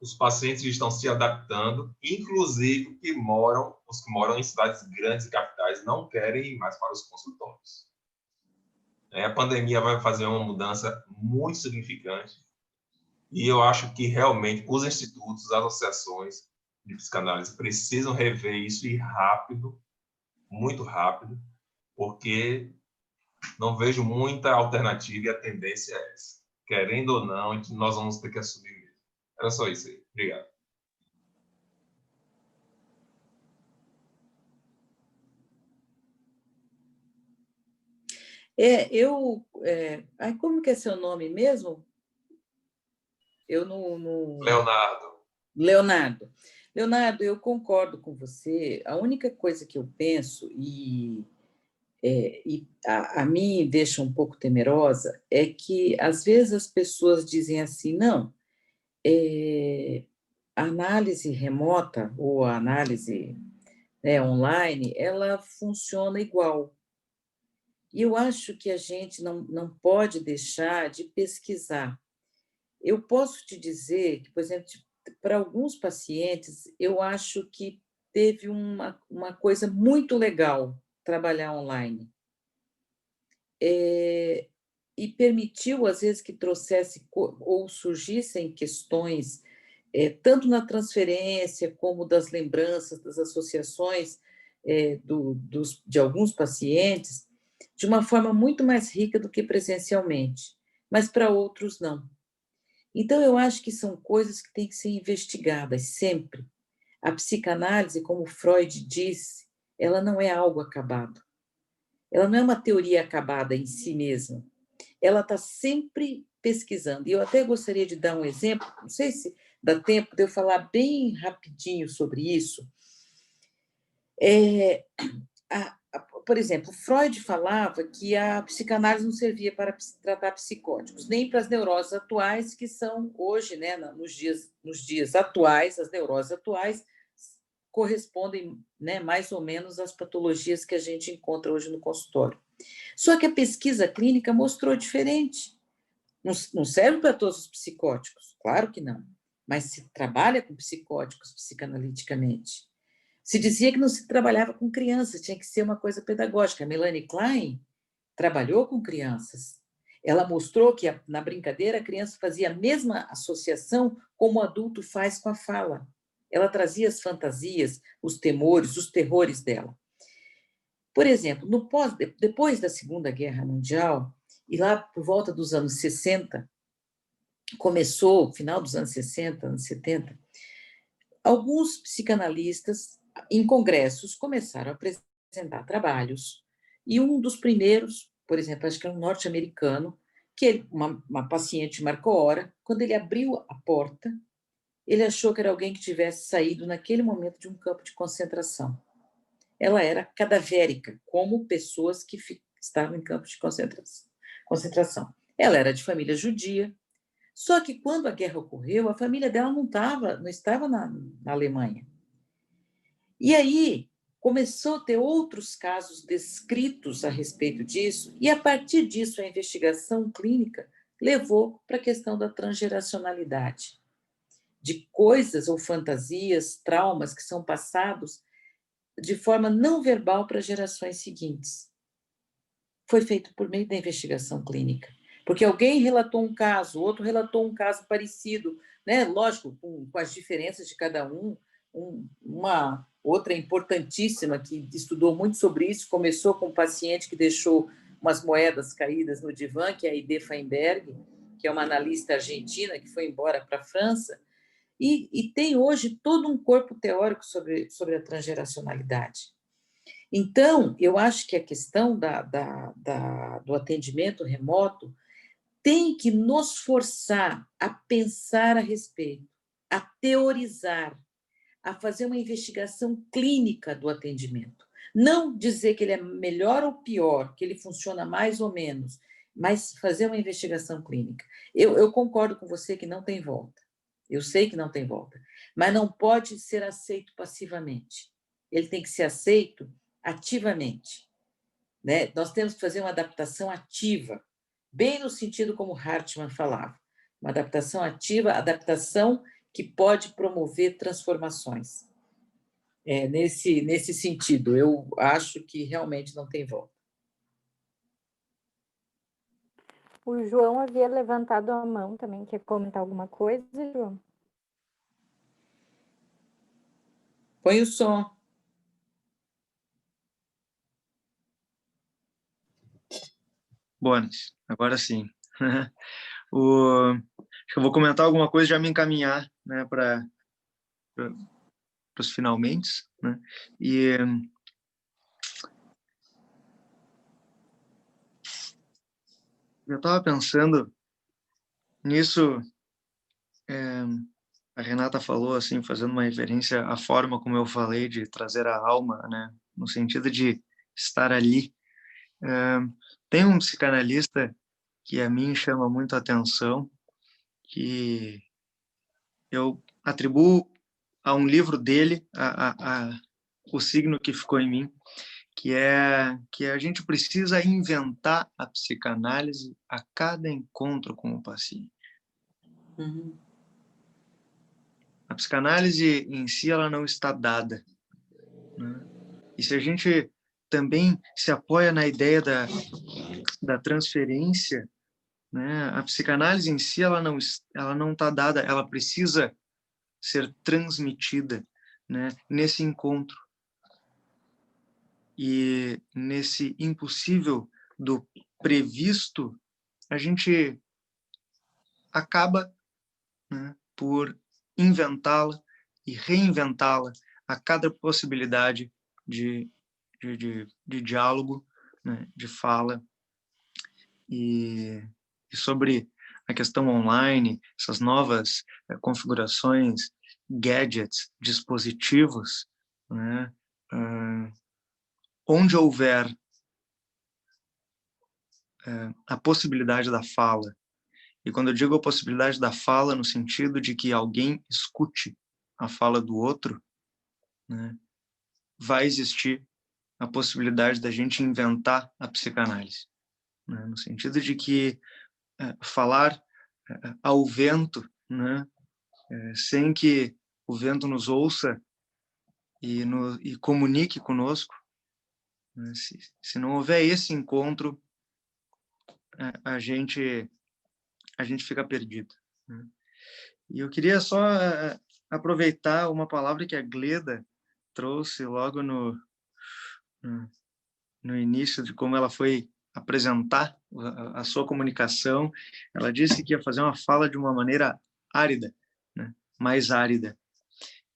os pacientes estão se adaptando, inclusive os que moram em cidades grandes e capitais não querem ir mais para os consultórios. A pandemia vai fazer uma mudança muito significante e eu acho que realmente os institutos, as associações de psicanálise precisam rever isso e rápido, muito rápido, porque não vejo muita alternativa e a tendência é essa. Querendo ou não, nós vamos ter que assumir mesmo. Era só isso aí. Obrigado. Como que é seu nome mesmo? Eu não... Leonardo. Leonardo, eu concordo com você. A única coisa que eu penso, a mim me deixa um pouco temerosa, é que, às vezes, as pessoas dizem assim, não, a análise remota ou a análise online, ela funciona igual. E eu acho que a gente não pode deixar de pesquisar. Eu posso te dizer que, por exemplo, para alguns pacientes, eu acho que teve uma coisa muito legal, trabalhar online. E permitiu, às vezes, que trouxesse ou surgissem questões, tanto na transferência como das lembranças, das associações de alguns pacientes, de uma forma muito mais rica do que presencialmente, mas para outros não. Então, eu acho que são coisas que têm que ser investigadas sempre. A psicanálise, como Freud disse, ela não é algo acabado. Ela não é uma teoria acabada em si mesma. Ela está sempre pesquisando. E eu até gostaria de dar um exemplo, não sei se dá tempo de eu falar bem rapidinho sobre isso. Por exemplo, Freud falava que a psicanálise não servia para tratar psicóticos, nem para as neuroses atuais, que são hoje, né, nos dias atuais, as neuroses atuais correspondem, né, mais ou menos às patologias que a gente encontra hoje no consultório. Só que a pesquisa clínica mostrou diferente. Não serve para todos os psicóticos, claro que não, mas se trabalha com psicóticos psicanaliticamente. Se dizia que não se trabalhava com crianças, tinha que ser uma coisa pedagógica. A Melanie Klein trabalhou com crianças. Ela mostrou que, na brincadeira, a criança fazia a mesma associação como o adulto faz com a fala. Ela trazia as fantasias, os temores, os terrores dela. Por exemplo, depois da Segunda Guerra Mundial, e lá por volta dos anos 60, começou, final dos anos 60, anos 70, alguns psicanalistas, em congressos, começaram a apresentar trabalhos. E um dos primeiros, por exemplo, acho que era um norte-americano, que uma paciente marcou hora, quando ele abriu a porta, ele achou que era alguém que tivesse saído naquele momento de um campo de concentração. Ela era cadavérica, como pessoas que estavam em campos de concentração. Ela era de família judia, só que quando a guerra ocorreu, a família dela não estava na Alemanha. E aí começou a ter outros casos descritos a respeito disso, e a partir disso a investigação clínica levou para a questão da transgeracionalidade, de coisas ou fantasias, traumas que são passados de forma não verbal para gerações seguintes. Foi feito por meio da investigação clínica, porque alguém relatou um caso, outro relatou um caso parecido, né? Lógico, com as diferenças de cada um. Uma outra importantíssima que estudou muito sobre isso, começou com um paciente que deixou umas moedas caídas no divã, que é a Ide Feinberg, que é uma analista argentina que foi embora para a França, e tem hoje todo um corpo teórico sobre a transgeracionalidade. Então, eu acho que a questão do atendimento remoto tem que nos forçar a pensar a respeito, a teorizar, a fazer uma investigação clínica do atendimento. Não dizer que ele é melhor ou pior, que ele funciona mais ou menos, mas fazer uma investigação clínica. Eu concordo com você que não tem volta. Eu sei que não tem volta, mas não pode ser aceito passivamente. Ele tem que ser aceito ativamente, né? Nós temos que fazer uma adaptação ativa, bem no sentido como Hartmann falava, uma adaptação ativa, adaptação que pode promover transformações. Nesse sentido, eu acho que realmente não tem volta. O João havia levantado a mão também. Quer comentar alguma coisa, João? Põe o som. Boas, agora sim. Acho que eu vou comentar alguma coisa e já me encaminhar, né, para os finalmente, né? E eu estava pensando nisso, a Renata falou, assim, fazendo uma referência à forma como eu falei de trazer a alma, né, no sentido de estar ali. Tem um psicanalista que a mim chama muito a atenção, que eu atribuo a um livro dele o signo que ficou em mim, que é que a gente precisa inventar a psicanálise a cada encontro com o paciente. Uhum. A psicanálise em si ela não está dada, né? E se a gente também se apoia na ideia da transferência, né? A psicanálise em si, ela não está dada, ela precisa ser transmitida, né? Nesse encontro. E nesse impossível do previsto, a gente acaba, né, por inventá-la e reinventá-la a cada possibilidade de diálogo, né, de fala. E sobre a questão online, essas novas configurações, gadgets, dispositivos, né, onde houver a possibilidade da fala, e quando eu digo a possibilidade da fala, no sentido de que alguém escute a fala do outro, né, vai existir a possibilidade da gente inventar a psicanálise, né, no sentido de que falar ao vento, né, sem que o vento nos ouça e comunique conosco, né, se não houver esse encontro, a gente fica perdido, né? E eu queria só aproveitar uma palavra que a Gleda trouxe logo no início de como ela foi apresentar a sua comunicação. Ela disse que ia fazer uma fala de uma maneira árida, né? Mais árida.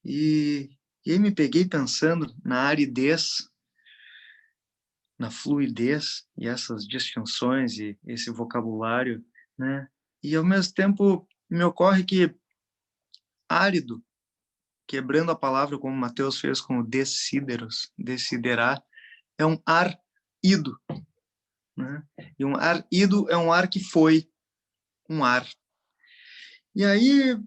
E aí me peguei pensando na aridez, na fluidez e essas distinções e esse vocabulário, né? E ao mesmo tempo me ocorre que árido, quebrando a palavra como Mateus fez com o desideros, desiderar, é um ar ido, né? E um ar ido é um ar que foi um ar. E aí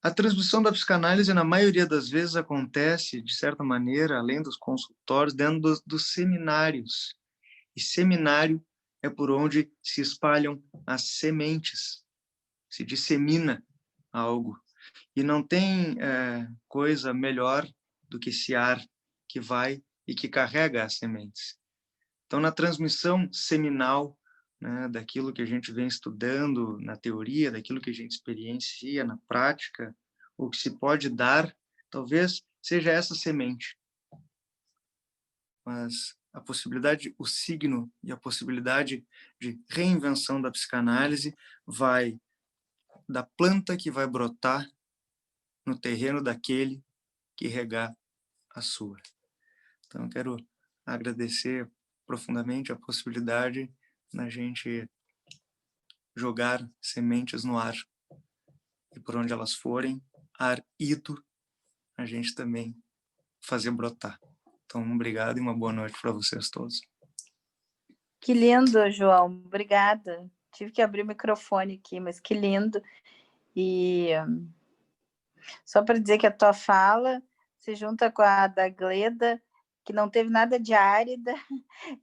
a transmissão da psicanálise, na maioria das vezes, acontece, de certa maneira, além dos consultórios, dentro dos seminários. E seminário é por onde se espalham as sementes, se dissemina algo. E não tem coisa melhor do que esse ar que vai e que carrega as sementes. Então, na transmissão seminal, né, daquilo que a gente vem estudando na teoria, daquilo que a gente experiencia na prática, o que se pode dar, talvez seja essa semente. Mas a possibilidade, o signo e a possibilidade de reinvenção da psicanálise vai da planta que vai brotar no terreno daquele que regar a sua. Então, eu quero agradecer profundamente a possibilidade da gente jogar sementes no ar. E por onde elas forem, ar ido, a gente também fazer brotar. Então, obrigado e uma boa noite para vocês todos. Que lindo, João. Obrigada. Tive que abrir o microfone aqui, mas que lindo. E só para dizer que a tua fala se junta com a da Gleda, que não teve nada de árida,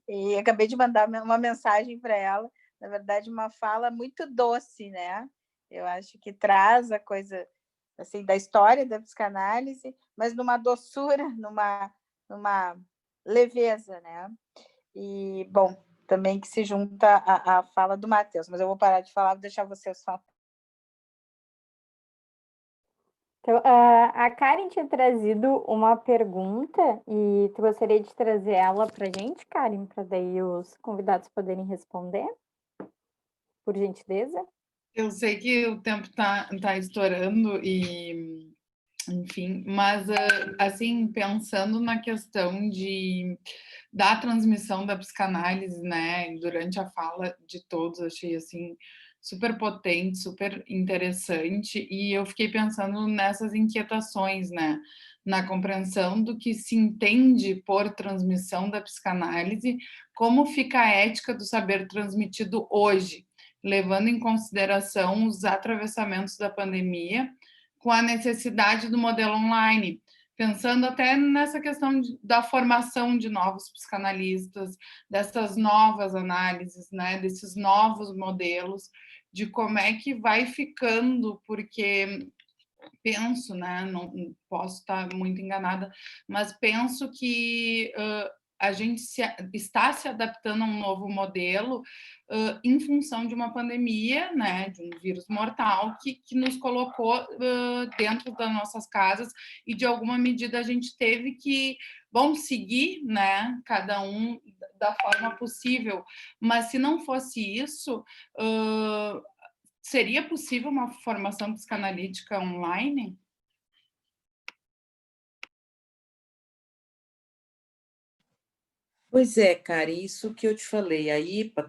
e acabei de mandar uma mensagem para ela, na verdade, uma fala muito doce, né? Eu acho que traz a coisa assim da história da psicanálise, mas numa doçura, numa leveza, né? E, bom, também que se junta à fala do Mateus, mas eu vou parar de falar, vou deixar vocês falar. Então, a Karen tinha trazido uma pergunta e tu gostaria de trazer ela para a gente, Karen, para daí os convidados poderem responder, por gentileza? Eu sei que o tempo tá estourando e, enfim, mas assim, pensando na questão da transmissão da psicanálise, né, durante a fala de todos, achei assim super potente, super interessante, e eu fiquei pensando nessas inquietações, né, na compreensão do que se entende por transmissão da psicanálise, como fica a ética do saber transmitido hoje, levando em consideração os atravessamentos da pandemia, com a necessidade do modelo online, pensando até nessa questão da formação de novos psicanalistas, dessas novas análises, né, desses novos modelos, de como é que vai ficando, porque penso, né, não posso estar muito enganada, mas penso que a gente está se adaptando a um novo modelo em função de uma pandemia, né, de um vírus mortal que nos colocou dentro das nossas casas e, de alguma medida, a gente teve que, bom, seguir, né, cada um da forma possível, mas se não fosse isso, seria possível uma formação psicanalítica online? Pois é, cara, isso que eu te falei, a IPA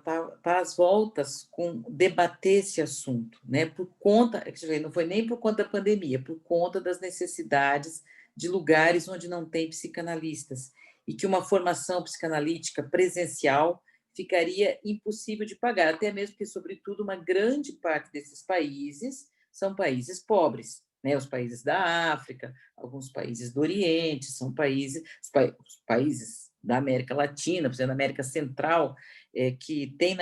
tá às voltas com debater esse assunto, né? Por conta, quer dizer, não foi nem por conta da pandemia, por conta das necessidades de lugares onde não tem psicanalistas e que uma formação psicanalítica presencial ficaria impossível de pagar, até mesmo porque, sobretudo, uma grande parte desses países são países pobres, né? Os países da África, alguns países do Oriente, são países, os países da América Latina, por exemplo, da América Central, que tem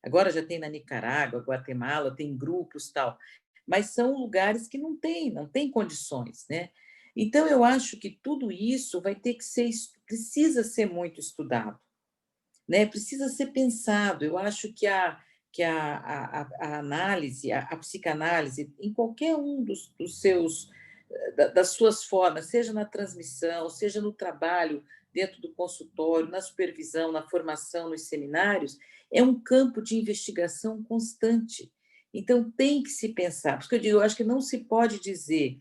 agora já tem na Nicarágua, Guatemala, tem grupos tal, mas são lugares que não tem condições, né? Então eu acho que tudo isso vai ter que precisa ser muito estudado, né? Precisa ser pensado. Eu acho que a análise, a psicanálise, em qualquer um dos seus das suas formas, seja na transmissão, seja no trabalho dentro do consultório, na supervisão, na formação, nos seminários, é um campo de investigação constante. Então, tem que se pensar. Porque eu digo, eu acho que não se pode dizer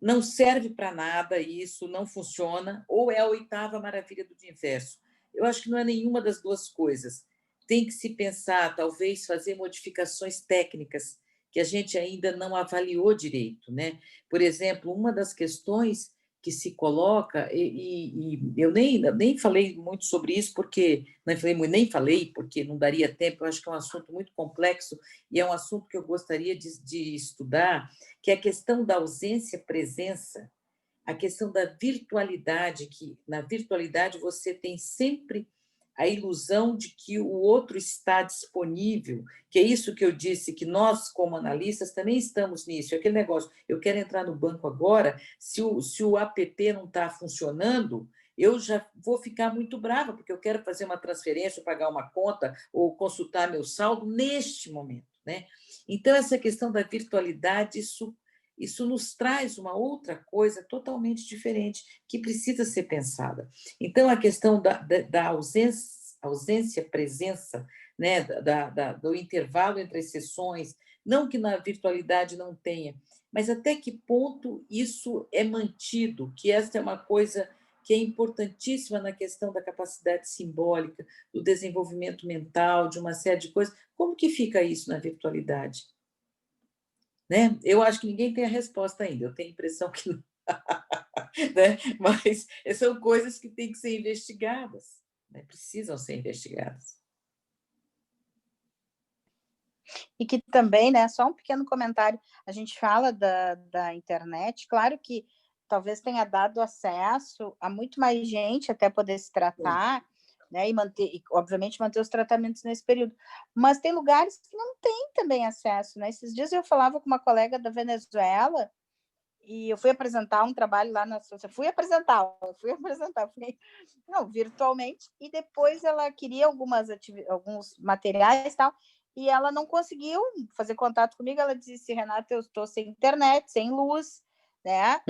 não serve para nada isso, não funciona, ou é a oitava maravilha do universo. Eu acho que não é nenhuma das duas coisas. Tem que se pensar, talvez, fazer modificações técnicas que a gente ainda não avaliou direito, né? Por exemplo, uma das questões que se coloca, e eu nem falei muito sobre isso, porque nem falei porque não daria tempo, eu acho que é um assunto muito complexo e é um assunto que eu gostaria de estudar, que é a questão da ausência-presença, a questão da virtualidade, que na virtualidade você tem sempre a ilusão de que o outro está disponível, que é isso que eu disse, que nós, como analistas, também estamos nisso. É aquele negócio, eu quero entrar no banco agora, se o app não está funcionando, eu já vou ficar muito brava, porque eu quero fazer uma transferência, pagar uma conta ou consultar meu saldo neste momento, né? Então, essa questão da virtualidade, isso nos traz uma outra coisa totalmente diferente, que precisa ser pensada. Então, a questão da ausência-presença, né, do intervalo entre as sessões, não que na virtualidade não tenha, mas até que ponto isso é mantido, que essa é uma coisa que é importantíssima na questão da capacidade simbólica, do desenvolvimento mental, de uma série de coisas. Como que fica isso na virtualidade? Né? Eu acho que ninguém tem a resposta ainda, eu tenho a impressão que não. Né? Mas são coisas que têm que ser investigadas, né? Precisam ser investigadas. E que também, né, só um pequeno comentário, a gente fala da internet, claro que talvez tenha dado acesso a muito mais gente até poder se tratar, né, e obviamente manter os tratamentos nesse período, mas tem lugares que não tem também acesso, né? Esses dias eu falava com uma colega da Venezuela e eu fui apresentar um trabalho lá na não, virtualmente, e depois ela queria alguns materiais e tal, e ela não conseguiu fazer contato comigo. Ela disse: Renata, eu estou sem internet, sem luz, né?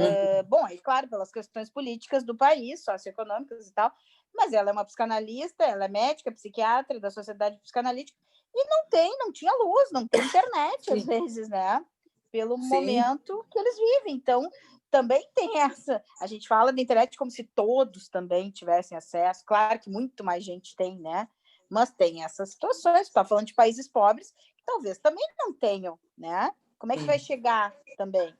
Bom, aí, claro, pelas questões políticas do país, socioeconômicas e tal, mas ela é uma psicanalista, ela é médica, psiquiatra da Sociedade Psicanalítica, e não tinha luz, não tem internet, às vezes, né? Pelo momento que eles vivem. Então, também tem essa. A gente fala da internet como se todos também tivessem acesso. Claro que muito mais gente tem, né? Mas tem essas situações. Está falando de países pobres que talvez também não tenham, né? Como é que vai chegar também?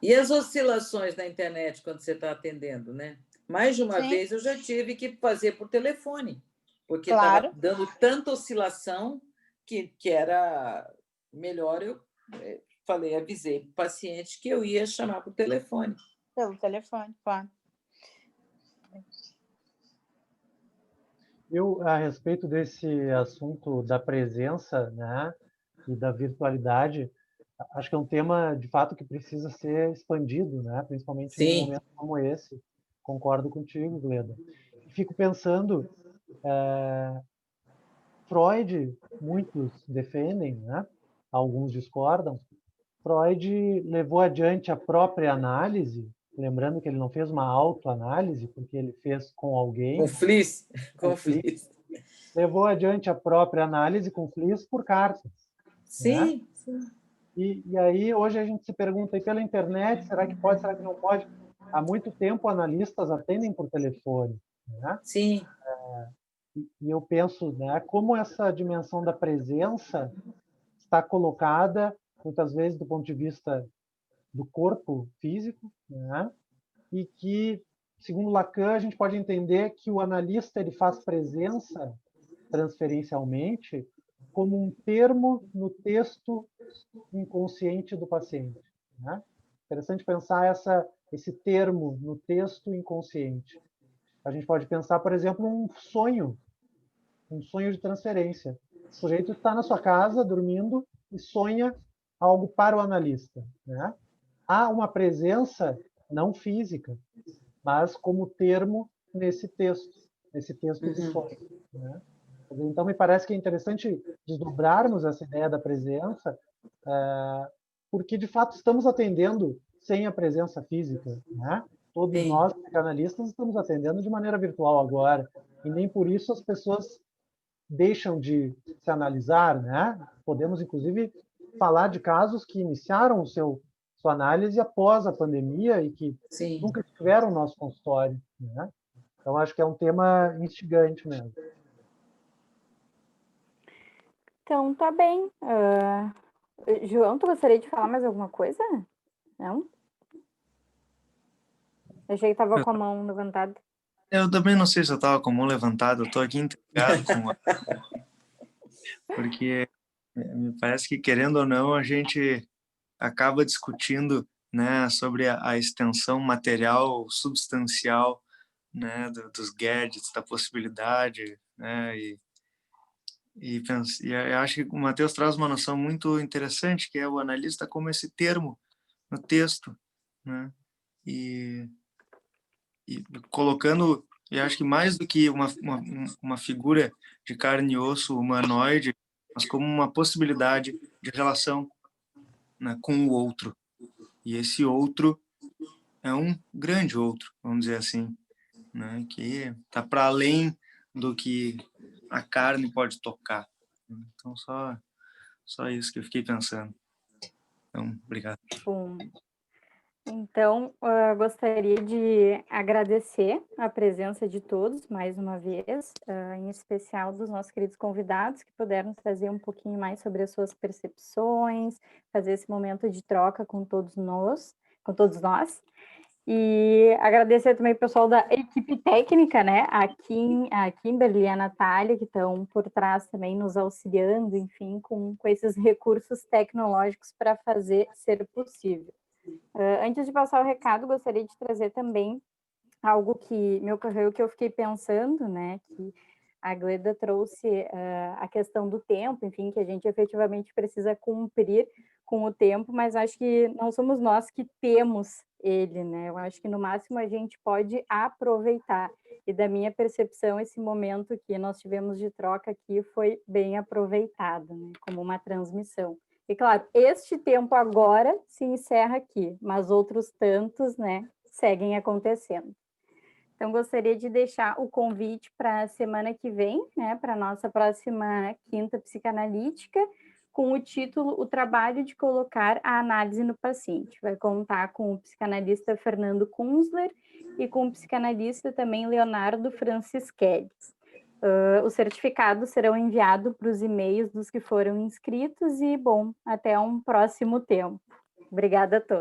E as oscilações na internet quando você está atendendo, né? Mais de uma vez eu já tive que fazer por telefone, porque estava dando tanta oscilação que era melhor eu avisei para o paciente que eu ia chamar por telefone. Pelo telefone, claro. Eu, a respeito desse assunto da presença, né, e da virtualidade, acho que é um tema, de fato, que precisa ser expandido, né? Principalmente num Sim, momento como esse. Concordo contigo, Gleda. Fico pensando, Freud, muitos defendem, né? Alguns discordam. Freud levou adiante a própria análise, lembrando que ele não fez uma autoanálise, porque ele fez com alguém, com Fliss. levou adiante a própria análise com Fliss por cartas. Né? Sim, sim. E aí, hoje a gente se pergunta, e pela internet, será que pode, será que não pode? Há muito tempo, analistas atendem por telefone. Né? Sim. E eu penso, né, como essa dimensão da presença está colocada, muitas vezes, do ponto de vista do corpo físico, né? E que, segundo Lacan, a gente pode entender que o analista ele faz presença transferencialmente como um termo no texto inconsciente do paciente. Né? Interessante pensar esse termo no texto inconsciente. A gente pode pensar, por exemplo, um sonho de transferência. O sujeito está na sua casa, dormindo, e sonha algo para o analista. Né? Há uma presença não física, mas como termo nesse texto de sonho. Né? Então, me parece que é interessante desdobrarmos essa ideia da presença, porque, de fato, estamos atendendo sem a presença física. Né? Todos nós, psicanalistas, estamos atendendo de maneira virtual agora, e nem por isso as pessoas deixam de se analisar. Né? Podemos, inclusive, falar de casos que iniciaram sua análise após a pandemia e que nunca tiveram o nosso consultório. Né? Então, acho que é um tema instigante mesmo. Então, tá bem. João, tu gostaria de falar mais alguma coisa? Não? Achei que estava com a mão levantada. Eu também não sei se eu estava com a mão levantada, eu estou aqui intrigado porque me parece que, querendo ou não, a gente acaba discutindo, né, sobre a extensão material, substancial, né, dos gadgets, da possibilidade, né, e eu acho que o Matheus traz uma noção muito interessante, que é o analista como esse termo no texto, né, e colocando, eu acho que mais do que uma figura de carne e osso humanoide, mas como uma possibilidade de relação, né, com o outro. E esse outro é um grande outro, vamos dizer assim, né, que está para além do que a carne pode tocar. Então, só isso que eu fiquei pensando. Então, obrigado. Bom, então, gostaria de agradecer a presença de todos, mais uma vez, em especial dos nossos queridos convidados, que puderam trazer um pouquinho mais sobre as suas percepções, fazer esse momento de troca com todos nós. E agradecer também o pessoal da equipe técnica, né? A Kimberly e a Natália, que estão por trás também nos auxiliando, enfim, com esses recursos tecnológicos para fazer ser possível. Antes de passar o recado, gostaria de trazer também algo que me ocorreu, que eu fiquei pensando, né? Que a Gleda trouxe a questão do tempo, enfim, que a gente efetivamente precisa cumprir com o tempo, mas acho que não somos nós que temos ele, né? Eu acho que no máximo a gente pode aproveitar. E da minha percepção, esse momento que nós tivemos de troca aqui foi bem aproveitado, né? Como uma transmissão. E claro, este tempo agora se encerra aqui, mas outros tantos, né, seguem acontecendo. Então, gostaria de deixar o convite para a semana que vem, né, para a nossa próxima quinta psicanalítica, com o título O Trabalho de Colocar a Análise no Paciente. Vai contar com o psicanalista Fernando Kunzler e com o psicanalista também Leonardo Francischelli. Os certificados serão enviados para os e-mails dos que foram inscritos e, bom, até um próximo tempo. Obrigada a todos.